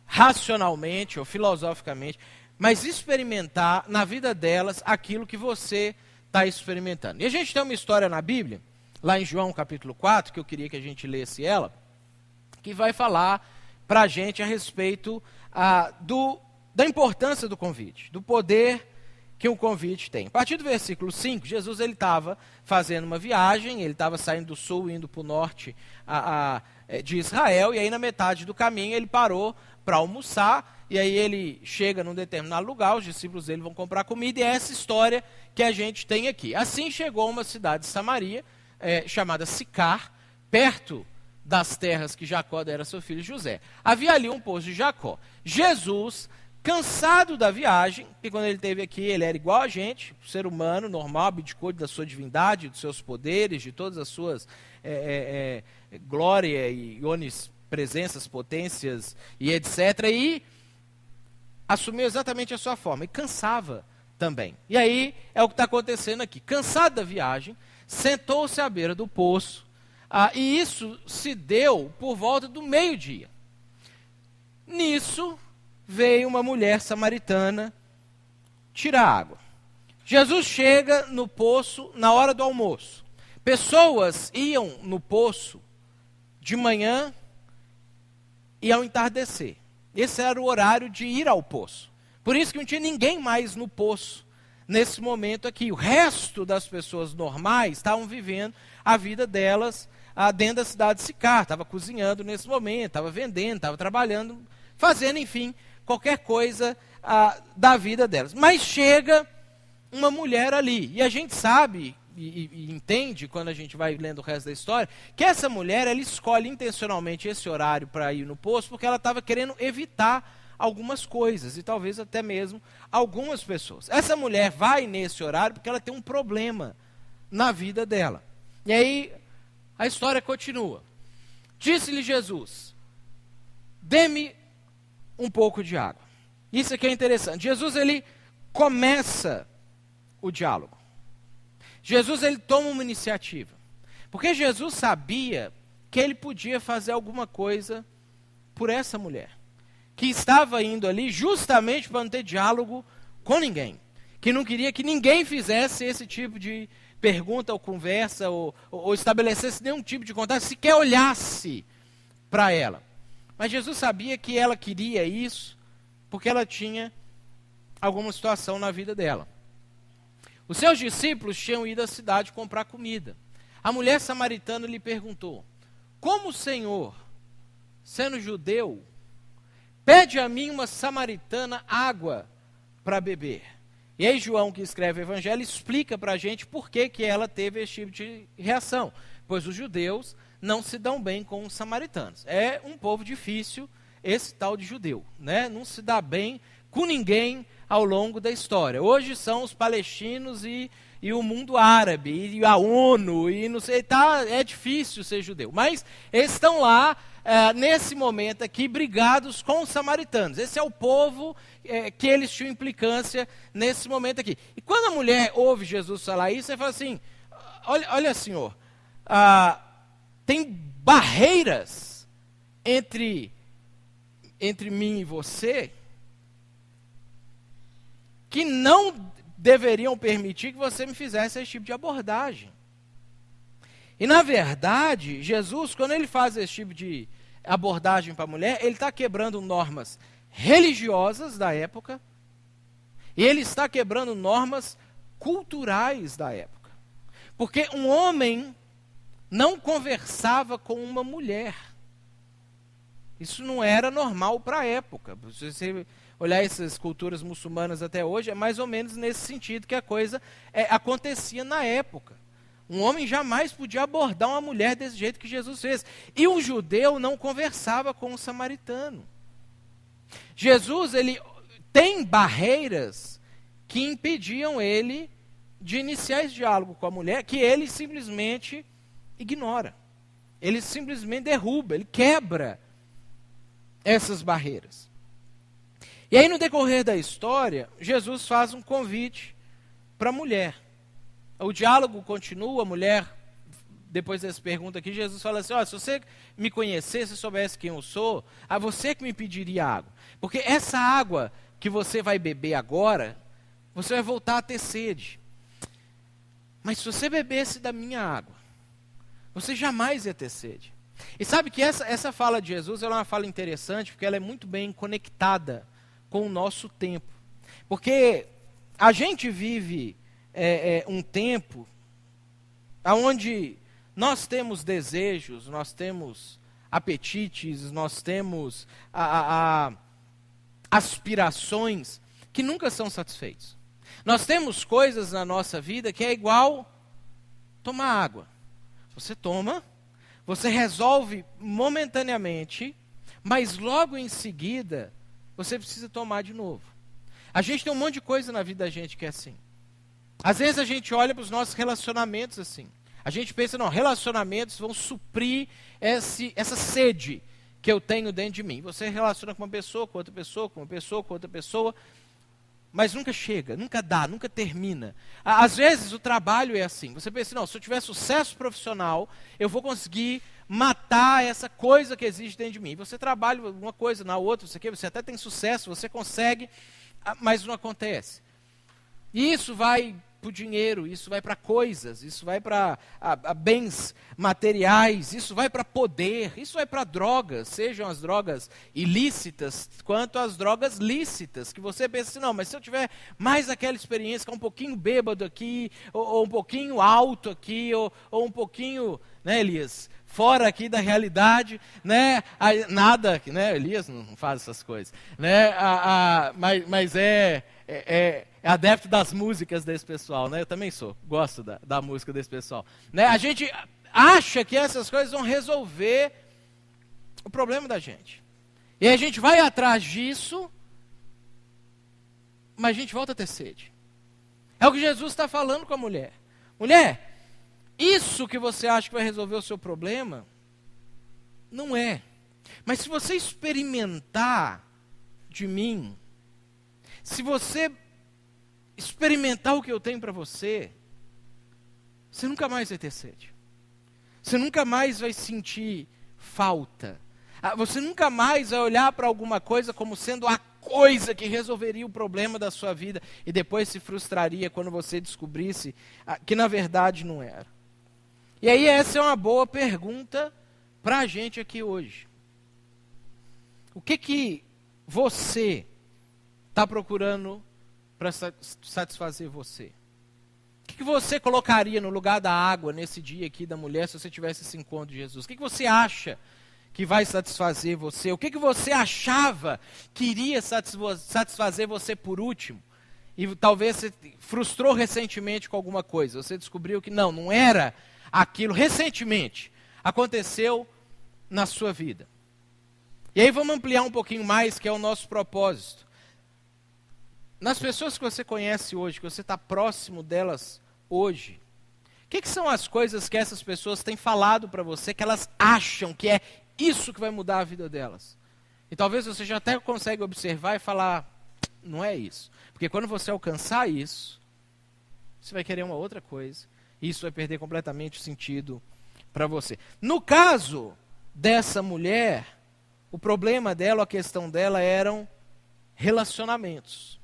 racionalmente ou filosoficamente, mas experimentar na vida delas aquilo que você está experimentando. E a gente tem uma história na Bíblia, lá em João capítulo 4, que eu queria que a gente lesse ela, que vai falar para a gente a respeito da importância do convite, do poder que um convite tem. A partir do versículo 5, Jesus estava fazendo uma viagem, ele estava saindo do sul, indo para o norte de Israel, e aí na metade do caminho ele parou para almoçar, e aí ele chega num determinado lugar, os discípulos dele vão comprar comida, e é essa história que a gente tem aqui. Assim chegou a uma cidade de Samaria, chamada Sicar, perto das terras que Jacó dera a seu filho José. Havia ali um poço de Jacó. Jesus, cansado da viagem, que quando ele esteve aqui, ele era igual a gente, ser humano, normal, abdicou da sua divindade, dos seus poderes, de todas as suas glória e onipresenças, potências e etc. E assumiu exatamente a sua forma. E cansava também. E aí, é o que está acontecendo aqui. Cansado da viagem, sentou-se à beira do poço, e isso se deu por volta do meio-dia. Nisso, veio uma mulher samaritana tirar água. Jesus chega no poço na hora do almoço. Pessoas iam no poço de manhã e ao entardecer. Esse era o horário de ir ao poço. Por isso que não tinha ninguém mais no poço nesse momento aqui. O resto das pessoas normais estavam vivendo a vida delas dentro da cidade de Sicar. Estava cozinhando nesse momento, estava vendendo, estava trabalhando, fazendo, enfim, qualquer coisa da vida delas. Mas chega uma mulher ali. E a gente sabe e entende, quando a gente vai lendo o resto da história, que essa mulher, ela escolhe intencionalmente esse horário para ir no poço, porque ela estava querendo evitar algumas coisas, e talvez até mesmo algumas pessoas. Essa mulher vai nesse horário porque ela tem um problema na vida dela. E aí, a história continua. Disse-lhe Jesus, dê-me um pouco de água. Isso aqui é interessante. Jesus, ele começa o diálogo. Jesus, ele toma uma iniciativa. Porque Jesus sabia que ele podia fazer alguma coisa por essa mulher, que estava indo ali justamente para não ter diálogo com ninguém, que não queria que ninguém fizesse esse tipo de pergunta ou conversa, ou estabelecesse nenhum tipo de contato, sequer olhasse para ela. Mas Jesus sabia que ela queria isso, porque ela tinha alguma situação na vida dela. Os seus discípulos tinham ido à cidade comprar comida. A mulher samaritana lhe perguntou, como o Senhor, sendo judeu, pede a mim, uma samaritana, água para beber? E aí João, que escreve o Evangelho, explica para a gente por que ela teve esse tipo de reação. Pois os judeus não se dão bem com os samaritanos. É um povo difícil, esse tal de judeu, né? Não se dá bem com ninguém ao longo da história. Hoje são os palestinos e o mundo árabe, e a ONU, e não sei, é difícil ser judeu. Mas eles estão lá, nesse momento aqui, brigados com os samaritanos. Esse é o povo que eles tinham implicância nesse momento aqui. E quando a mulher ouve Jesus falar isso, ela fala assim, olha Senhor, tem barreiras entre mim e você que não deveriam permitir que você me fizesse esse tipo de abordagem. E na verdade, Jesus, quando ele faz esse tipo de abordagem para a mulher, ele está quebrando normas religiosas da época, e ele está quebrando normas culturais da época. Porque um homem não conversava com uma mulher. Isso não era normal para a época. Se você olhar essas culturas muçulmanas até hoje, é mais ou menos nesse sentido que a coisa acontecia na época. Um homem jamais podia abordar uma mulher desse jeito que Jesus fez. E um judeu não conversava com um samaritano. Jesus, ele tem barreiras que impediam ele de iniciar esse diálogo com a mulher, que ele simplesmente ignora. Ele simplesmente derruba, ele quebra essas barreiras. E aí, no decorrer da história, Jesus faz um convite para a mulher. O diálogo continua, a mulher, depois dessa pergunta aqui, Jesus fala assim, se você me conhecesse, soubesse quem eu sou, a você que me pediria água. Porque essa água que você vai beber agora, você vai voltar a ter sede. Mas se você bebesse da minha água, você jamais ia ter sede. E sabe que essa fala de Jesus ela é uma fala interessante, porque ela é muito bem conectada com o nosso tempo. Porque a gente vive um tempo onde nós temos desejos, nós temos apetites, nós temos aspirações que nunca são satisfeitos. Nós temos coisas na nossa vida que é igual tomar água. Você toma, você resolve momentaneamente, mas logo em seguida você precisa tomar de novo. A gente tem um monte de coisa na vida da gente que é assim. Às vezes a gente olha para os nossos relacionamentos assim. A gente pensa, não, relacionamentos vão suprir essa sede que eu tenho dentro de mim. Você relaciona com uma pessoa, com outra pessoa, com uma pessoa, com outra pessoa, mas nunca chega, nunca dá, nunca termina. Às vezes o trabalho é assim. Você pensa, não, se eu tiver sucesso profissional, eu vou conseguir matar essa coisa que existe dentro de mim. Você trabalha uma coisa na outra, você até tem sucesso, você consegue, mas não acontece. E isso vai para o dinheiro, isso vai para coisas, isso vai para bens materiais, isso vai para poder, isso vai para drogas, sejam as drogas ilícitas quanto as drogas lícitas, que você pensa assim, não, mas se eu tiver mais aquela experiência que é um pouquinho bêbado aqui, ou um pouquinho alto aqui, ou um pouquinho, né, Elias, fora aqui da realidade, né, nada, né, Elias não faz essas coisas, né, mas é adepto das músicas desse pessoal, né? Eu também sou, gosto da música desse pessoal. Né? A gente acha que essas coisas vão resolver o problema da gente. E a gente vai atrás disso, mas a gente volta a ter sede. É o que Jesus está falando com a mulher. Mulher, isso que você acha que vai resolver o seu problema, não é. Mas se você experimentar de mim, se você experimentar o que eu tenho para você, você nunca mais vai ter sede. Você nunca mais vai sentir falta. Você nunca mais vai olhar para alguma coisa como sendo a coisa que resolveria o problema da sua vida e depois se frustraria quando você descobrisse que na verdade não era. E aí essa é uma boa pergunta para a gente aqui hoje. O que você está procurando para satisfazer você? O que você colocaria no lugar da água nesse dia aqui da mulher se você tivesse esse encontro de Jesus? O que você acha que vai satisfazer você? O que você achava que iria satisfazer você por último? E talvez você frustrou recentemente com alguma coisa. Você descobriu que não era aquilo. Recentemente aconteceu na sua vida. E aí vamos ampliar um pouquinho mais, que é o nosso propósito. Nas pessoas que você conhece hoje, que você está próximo delas hoje, o que são as coisas que essas pessoas têm falado para você, que elas acham que é isso que vai mudar a vida delas? E talvez você já até consegue observar e falar, não é isso. Porque quando você alcançar isso, você vai querer uma outra coisa, e isso vai perder completamente o sentido para você. No caso dessa mulher, o problema dela, a questão dela eram relacionamentos.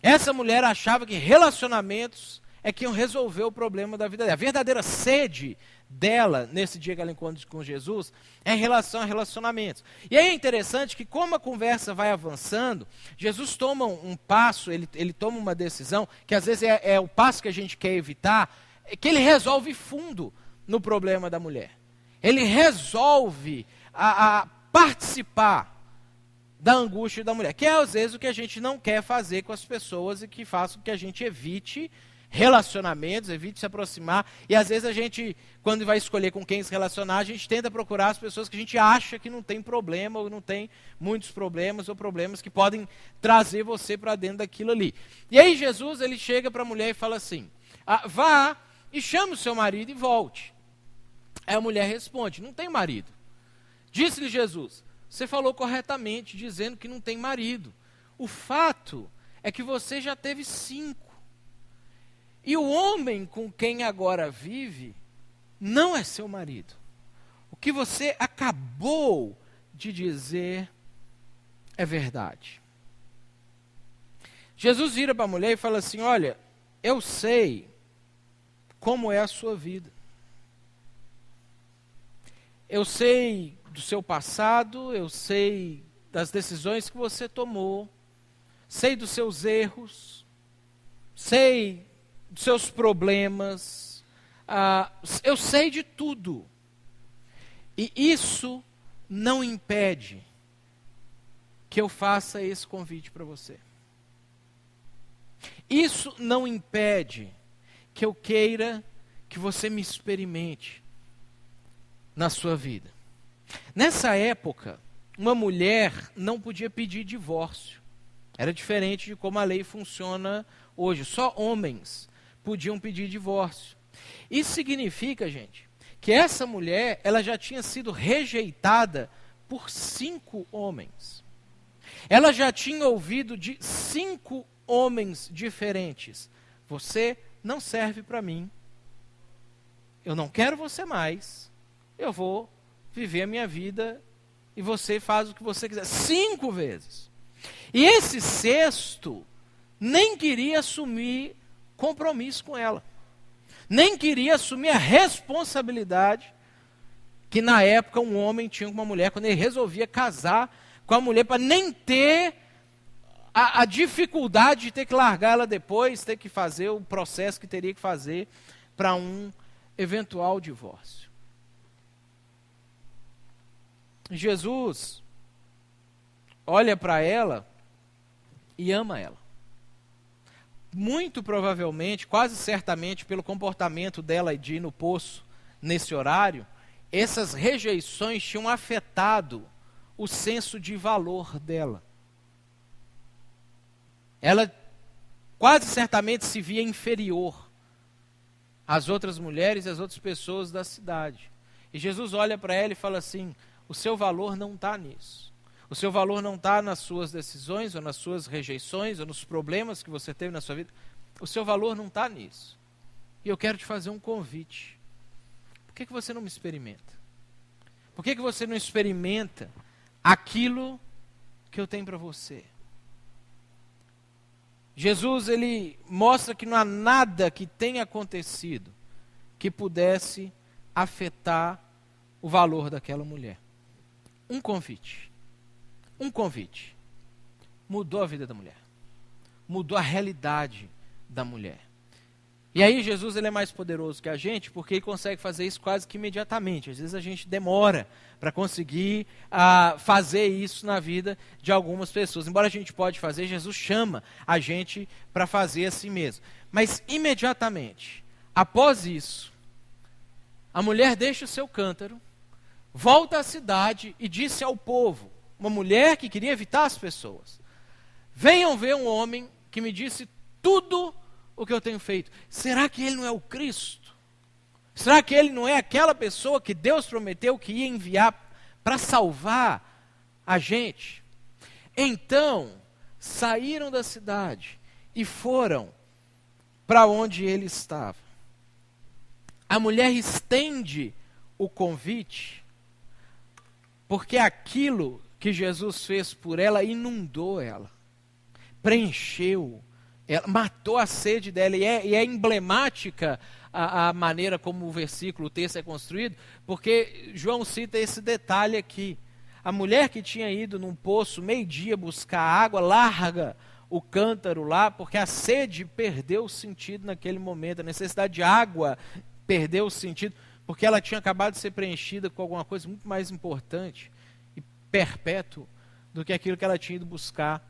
Essa mulher achava que relacionamentos é que iam resolver o problema da vida dela. A verdadeira sede dela, nesse dia que ela encontra com Jesus, é em relação a relacionamentos. E aí é interessante que, como a conversa vai avançando, Jesus toma um passo, ele toma uma decisão, que às vezes é o passo que a gente quer evitar, que ele resolve fundo no problema da mulher. Ele resolve a participar da angústia da mulher, que é às vezes o que a gente não quer fazer com as pessoas e que faz com que a gente evite relacionamentos, evite se aproximar, e às vezes a gente, quando vai escolher com quem se relacionar, a gente tenta procurar as pessoas que a gente acha que não tem problema, ou não tem muitos problemas, ou problemas que podem trazer você para dentro daquilo ali. E aí Jesus, ele chega para a mulher e fala assim, vá e chame o seu marido e volte. Aí a mulher responde, não tem marido. Disse-lhe Jesus, você falou corretamente, dizendo que não tem marido. O fato é que você já teve 5. E o homem com quem agora vive não é seu marido. O que você acabou de dizer é verdade. Jesus vira para a mulher e fala assim, olha, eu sei como é a sua vida. Eu sei do seu passado, eu sei das decisões que você tomou, sei dos seus erros, sei dos seus problemas, eu sei de tudo. E isso não impede que eu faça esse convite para você. Isso não impede que eu queira que você me experimente na sua vida. Nessa época, uma mulher não podia pedir divórcio. Era diferente de como a lei funciona hoje. Só homens podiam pedir divórcio. Isso significa, gente, que essa mulher, ela já tinha sido rejeitada por 5 homens. Ela já tinha ouvido de 5 homens diferentes. Você não serve para mim. Eu não quero você mais. Eu vou viver a minha vida e você faz o que você quiser. 5 vezes. E esse 6º nem queria assumir compromisso com ela. Nem queria assumir a responsabilidade que na época um homem tinha com uma mulher, quando ele resolvia casar com a mulher, para nem ter a dificuldade de ter que largar ela depois, ter que fazer o processo que teria que fazer para um eventual divórcio. Jesus olha para ela e ama ela. Muito provavelmente, quase certamente, pelo comportamento dela de ir no poço nesse horário, essas rejeições tinham afetado o senso de valor dela. Ela quase certamente se via inferior às outras mulheres e às outras pessoas da cidade. E Jesus olha para ela e fala assim, o seu valor não está nisso. O seu valor não está nas suas decisões, ou nas suas rejeições, ou nos problemas que você teve na sua vida. O seu valor não está nisso. E eu quero te fazer um convite. Por que você não me experimenta? Por que você não experimenta aquilo que eu tenho para você? Jesus, ele mostra que não há nada que tenha acontecido que pudesse afetar o valor daquela mulher. Um convite mudou a vida da mulher, mudou a realidade da mulher. E aí Jesus, ele é mais poderoso que a gente, porque ele consegue fazer isso quase que imediatamente. Às vezes a gente demora para conseguir fazer isso na vida de algumas pessoas. Embora a gente pode fazer, Jesus chama a gente para fazer assim mesmo. Mas imediatamente, após isso, a mulher deixa o seu cântaro, volta à cidade e disse ao povo, uma mulher que queria evitar as pessoas, venham ver um homem que me disse tudo o que eu tenho feito. Será que ele não é o Cristo? Será que ele não é aquela pessoa que Deus prometeu que ia enviar para salvar a gente? Então, saíram da cidade e foram para onde ele estava. A mulher estende o convite, porque aquilo que Jesus fez por ela inundou ela, preencheu Ela matou a sede dela, e é emblemática a maneira como o versículo, o texto é construído, porque João cita esse detalhe aqui. A mulher que tinha ido num poço meio-dia buscar água, larga o cântaro lá, porque a sede perdeu o sentido naquele momento, a necessidade de água perdeu o sentido, porque ela tinha acabado de ser preenchida com alguma coisa muito mais importante e perpétuo do que aquilo que ela tinha ido buscar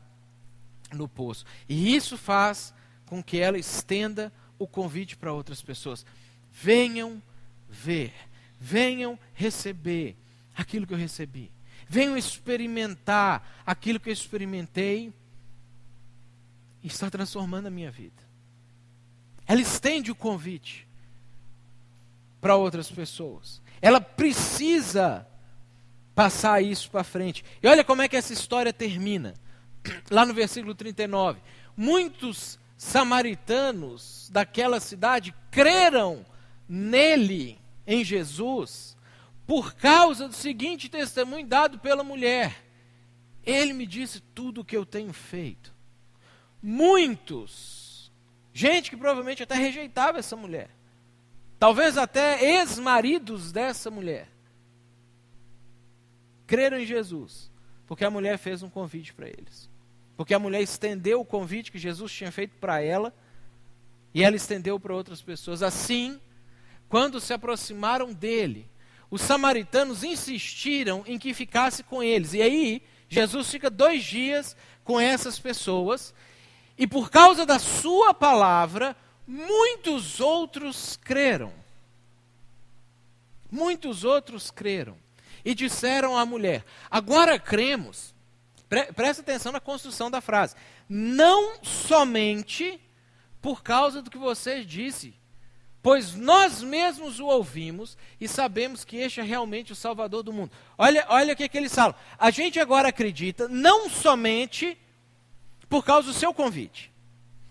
no poço. E isso faz com que ela estenda o convite para outras pessoas. Venham ver, venham receber aquilo que eu recebi. Venham experimentar aquilo que eu experimentei e está transformando a minha vida. Ela estende o convite para outras pessoas. Ela precisa passar isso para frente. E olha como é que essa história termina. Lá no versículo 39. Muitos samaritanos daquela cidade creram nele, em Jesus, por causa do seguinte testemunho dado pela mulher. Ele me disse tudo o que eu tenho feito. Muitos, gente que provavelmente até rejeitava essa mulher, talvez até ex-maridos dessa mulher, creram em Jesus, porque a mulher fez um convite para eles. Porque a mulher estendeu o convite que Jesus tinha feito para ela, e ela estendeu para outras pessoas. Assim, quando se aproximaram dele, os samaritanos insistiram em que ficasse com eles. E aí, Jesus fica 2 dias com essas pessoas, e por causa da sua palavra, muitos outros creram. Muitos outros creram. E disseram à mulher: agora cremos. Presta atenção na construção da frase. Não somente por causa do que você disse, pois nós mesmos o ouvimos e sabemos que este é realmente o Salvador do mundo. Olha o que eles falam. A gente agora acredita não somente por causa do seu convite,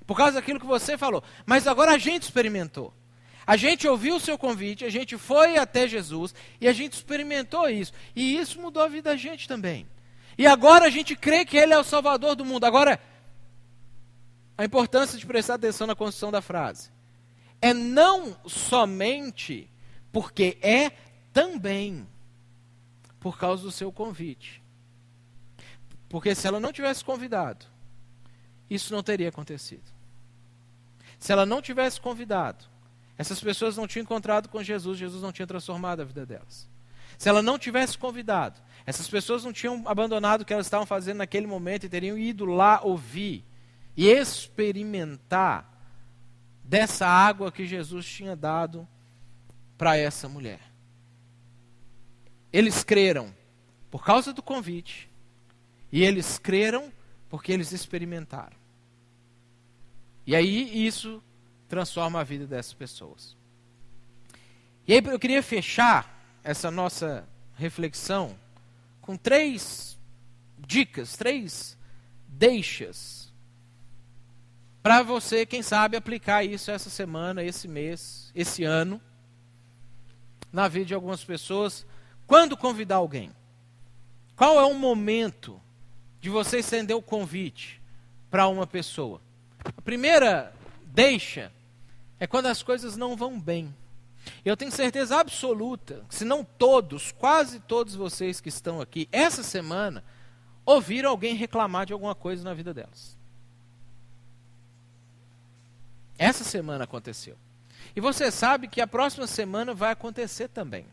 por causa daquilo que você falou, mas agora a gente experimentou. A gente ouviu o seu convite, a gente foi até Jesus e a gente experimentou isso. E isso mudou a vida da gente também. E agora a gente crê que Ele é o Salvador do mundo. Agora, a importância de prestar atenção na construção da frase. É não somente porque é também por causa do seu convite. Porque se ela não tivesse convidado, isso não teria acontecido. Se ela não tivesse convidado, essas pessoas não tinham encontrado com Jesus, Jesus não tinha transformado a vida delas. Se ela não tivesse convidado, essas pessoas não tinham abandonado o que elas estavam fazendo naquele momento e teriam ido lá ouvir e experimentar dessa água que Jesus tinha dado para essa mulher. Eles creram por causa do convite e eles creram porque eles experimentaram. E aí isso transforma a vida dessas pessoas. E aí eu queria fechar essa nossa reflexão com 3 dicas, 3 deixas, para você, quem sabe, aplicar isso essa semana, esse mês, esse ano, na vida de algumas pessoas. Quando convidar alguém? Qual é o momento de você estender o convite para uma pessoa? A primeira deixa é quando as coisas não vão bem. Eu tenho certeza absoluta, se não todos, quase todos vocês que estão aqui, essa semana, ouviram alguém reclamar de alguma coisa na vida delas. Essa semana aconteceu. E você sabe que a próxima semana vai acontecer também.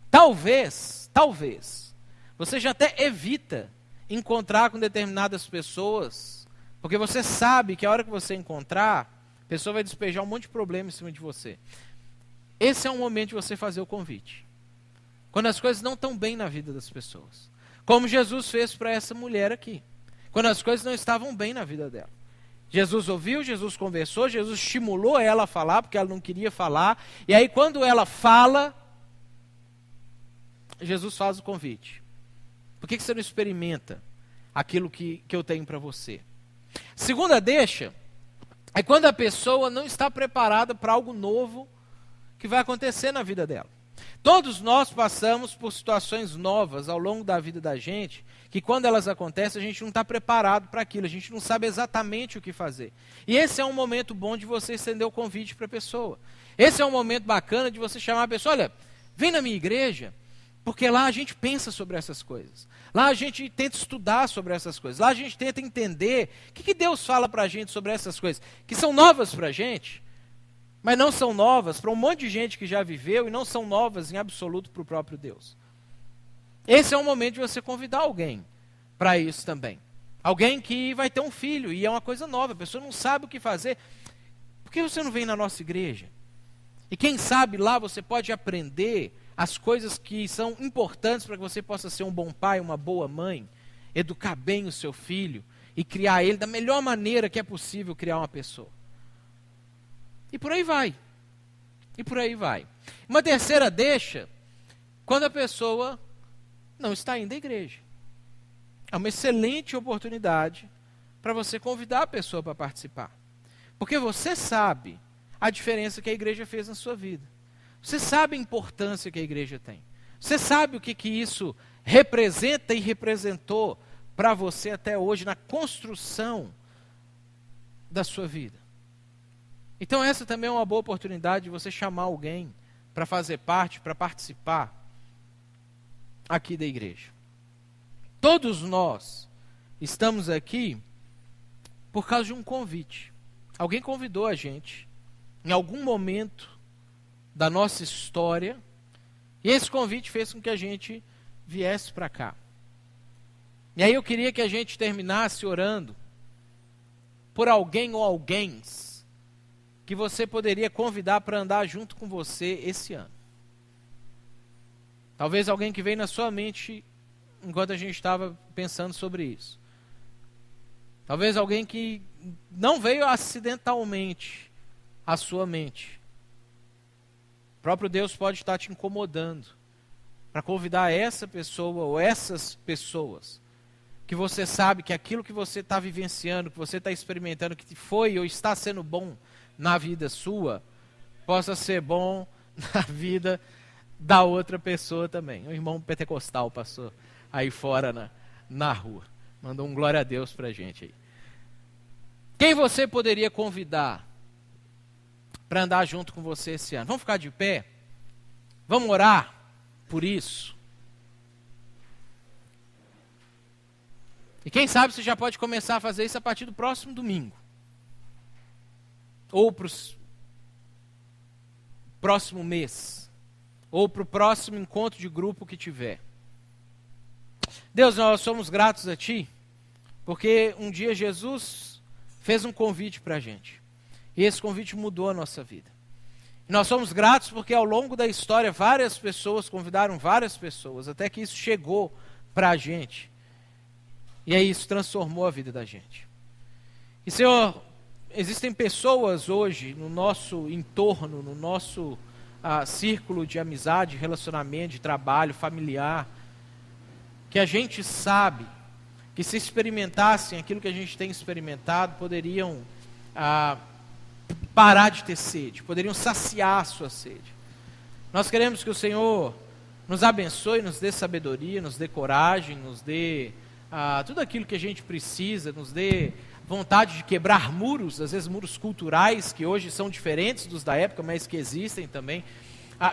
Talvez, você já até evita encontrar com determinadas pessoas, porque você sabe que a hora que você encontrar, a pessoa vai despejar um monte de problema em cima de você. Esse é o momento de você fazer o convite. Quando as coisas não estão bem na vida das pessoas. Como Jesus fez para essa mulher aqui. Quando as coisas não estavam bem na vida dela. Jesus ouviu, Jesus conversou, Jesus estimulou ela a falar, porque ela não queria falar. E aí quando ela fala, Jesus faz o convite. Por que você não experimenta aquilo que eu tenho para você? Segunda deixa é quando a pessoa não está preparada para algo novo que vai acontecer na vida dela. Todos nós passamos por situações novas ao longo da vida da gente, que quando elas acontecem a gente não está preparado para aquilo, a gente não sabe exatamente o que fazer. E esse é um momento bom de você estender o convite para a pessoa. Esse é um momento bacana de você chamar a pessoa, olha, vem na minha igreja, porque lá a gente pensa sobre essas coisas. Lá a gente tenta estudar sobre essas coisas. Lá a gente tenta entender o que Deus fala para a gente sobre essas coisas, que são novas para a gente, mas não são novas para um monte de gente que já viveu e não são novas em absoluto para o próprio Deus. Esse é o momento de você convidar alguém para isso também. Alguém que vai ter um filho e é uma coisa nova, a pessoa não sabe o que fazer. Por que você não vem na nossa igreja? E quem sabe lá você pode aprender as coisas que são importantes para que você possa ser um bom pai, uma boa mãe, educar bem o seu filho e criar ele da melhor maneira que é possível criar uma pessoa. E por aí vai. E por aí vai. Uma terceira deixa, quando a pessoa não está indo à igreja. É uma excelente oportunidade para você convidar a pessoa para participar. Porque você sabe a diferença que a igreja fez na sua vida. Você sabe a importância que a igreja tem. Você sabe o que isso representa e representou para você até hoje na construção da sua vida. Então essa também é uma boa oportunidade de você chamar alguém para fazer parte, para participar aqui da igreja. Todos nós estamos aqui por causa de um convite. Alguém convidou a gente em algum momento da nossa história, e esse convite fez com que a gente viesse para cá. E aí eu queria que a gente terminasse orando por alguém ou alguéns que você poderia convidar para andar junto com você esse ano. Talvez alguém que veio na sua mente enquanto a gente estava pensando sobre isso. Talvez alguém que não veio acidentalmente à sua mente. O próprio Deus pode estar te incomodando para convidar essa pessoa ou essas pessoas que você sabe que aquilo que você está vivenciando, que você está experimentando, que foi ou está sendo bom na vida sua, possa ser bom na vida da outra pessoa também. Um irmão pentecostal passou aí fora na rua. Mandou um glória a Deus pra gente aí. Quem você poderia convidar para andar junto com você esse ano? Vamos ficar de pé? Vamos orar por isso? E quem sabe você já pode começar a fazer isso a partir do próximo domingo. Ou para o próximo mês. Ou para o próximo encontro de grupo que tiver. Deus, nós somos gratos a Ti, porque um dia Jesus fez um convite para a gente. E esse convite mudou a nossa vida. E nós somos gratos porque ao longo da história várias pessoas convidaram várias pessoas, até que isso chegou para a gente. E aí isso transformou a vida da gente. E Senhor, existem pessoas hoje no nosso entorno, no nosso círculo de amizade, relacionamento, de trabalho, familiar, que a gente sabe que se experimentassem aquilo que a gente tem experimentado, poderiam parar de ter sede, poderiam saciar a sua sede. Nós queremos que o Senhor nos abençoe, nos dê sabedoria, nos dê coragem, nos dê tudo aquilo que a gente precisa, nos dê vontade de quebrar muros, às vezes muros culturais, que hoje são diferentes dos da época, mas que existem também,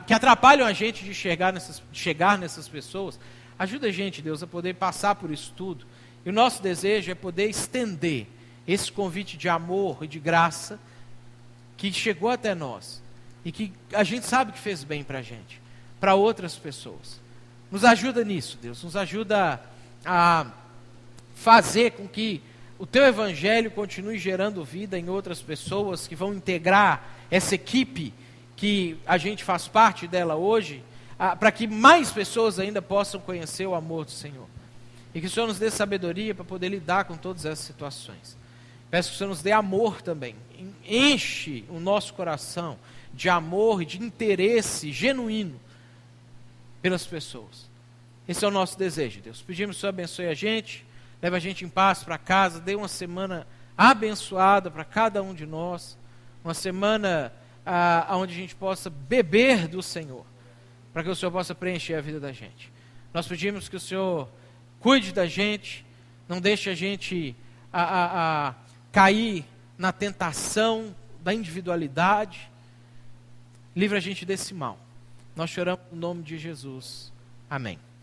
que atrapalham a gente de chegar nessas pessoas. Ajuda a gente, Deus, a poder passar por isso tudo. E o nosso desejo é poder estender esse convite de amor e de graça que chegou até nós e que a gente sabe que fez bem para a gente, para outras pessoas. Nos ajuda nisso, Deus, nos ajuda a fazer com que o Teu Evangelho continue gerando vida em outras pessoas que vão integrar essa equipe que a gente faz parte dela hoje, para que mais pessoas ainda possam conhecer o amor do Senhor. E que o Senhor nos dê sabedoria para poder lidar com todas essas situações. Peço que o Senhor nos dê amor também. Enche o nosso coração de amor e de interesse genuíno pelas pessoas. Esse é o nosso desejo, Deus. Pedimos que o Senhor abençoe a gente, leve a gente em paz para casa, dê uma semana abençoada para cada um de nós, uma semana onde a gente possa beber do Senhor, para que o Senhor possa preencher a vida da gente. Nós pedimos que o Senhor cuide da gente, não deixe a gente cair na tentação da individualidade. Livre a gente desse mal. Nós choramos no nome de Jesus. Amém.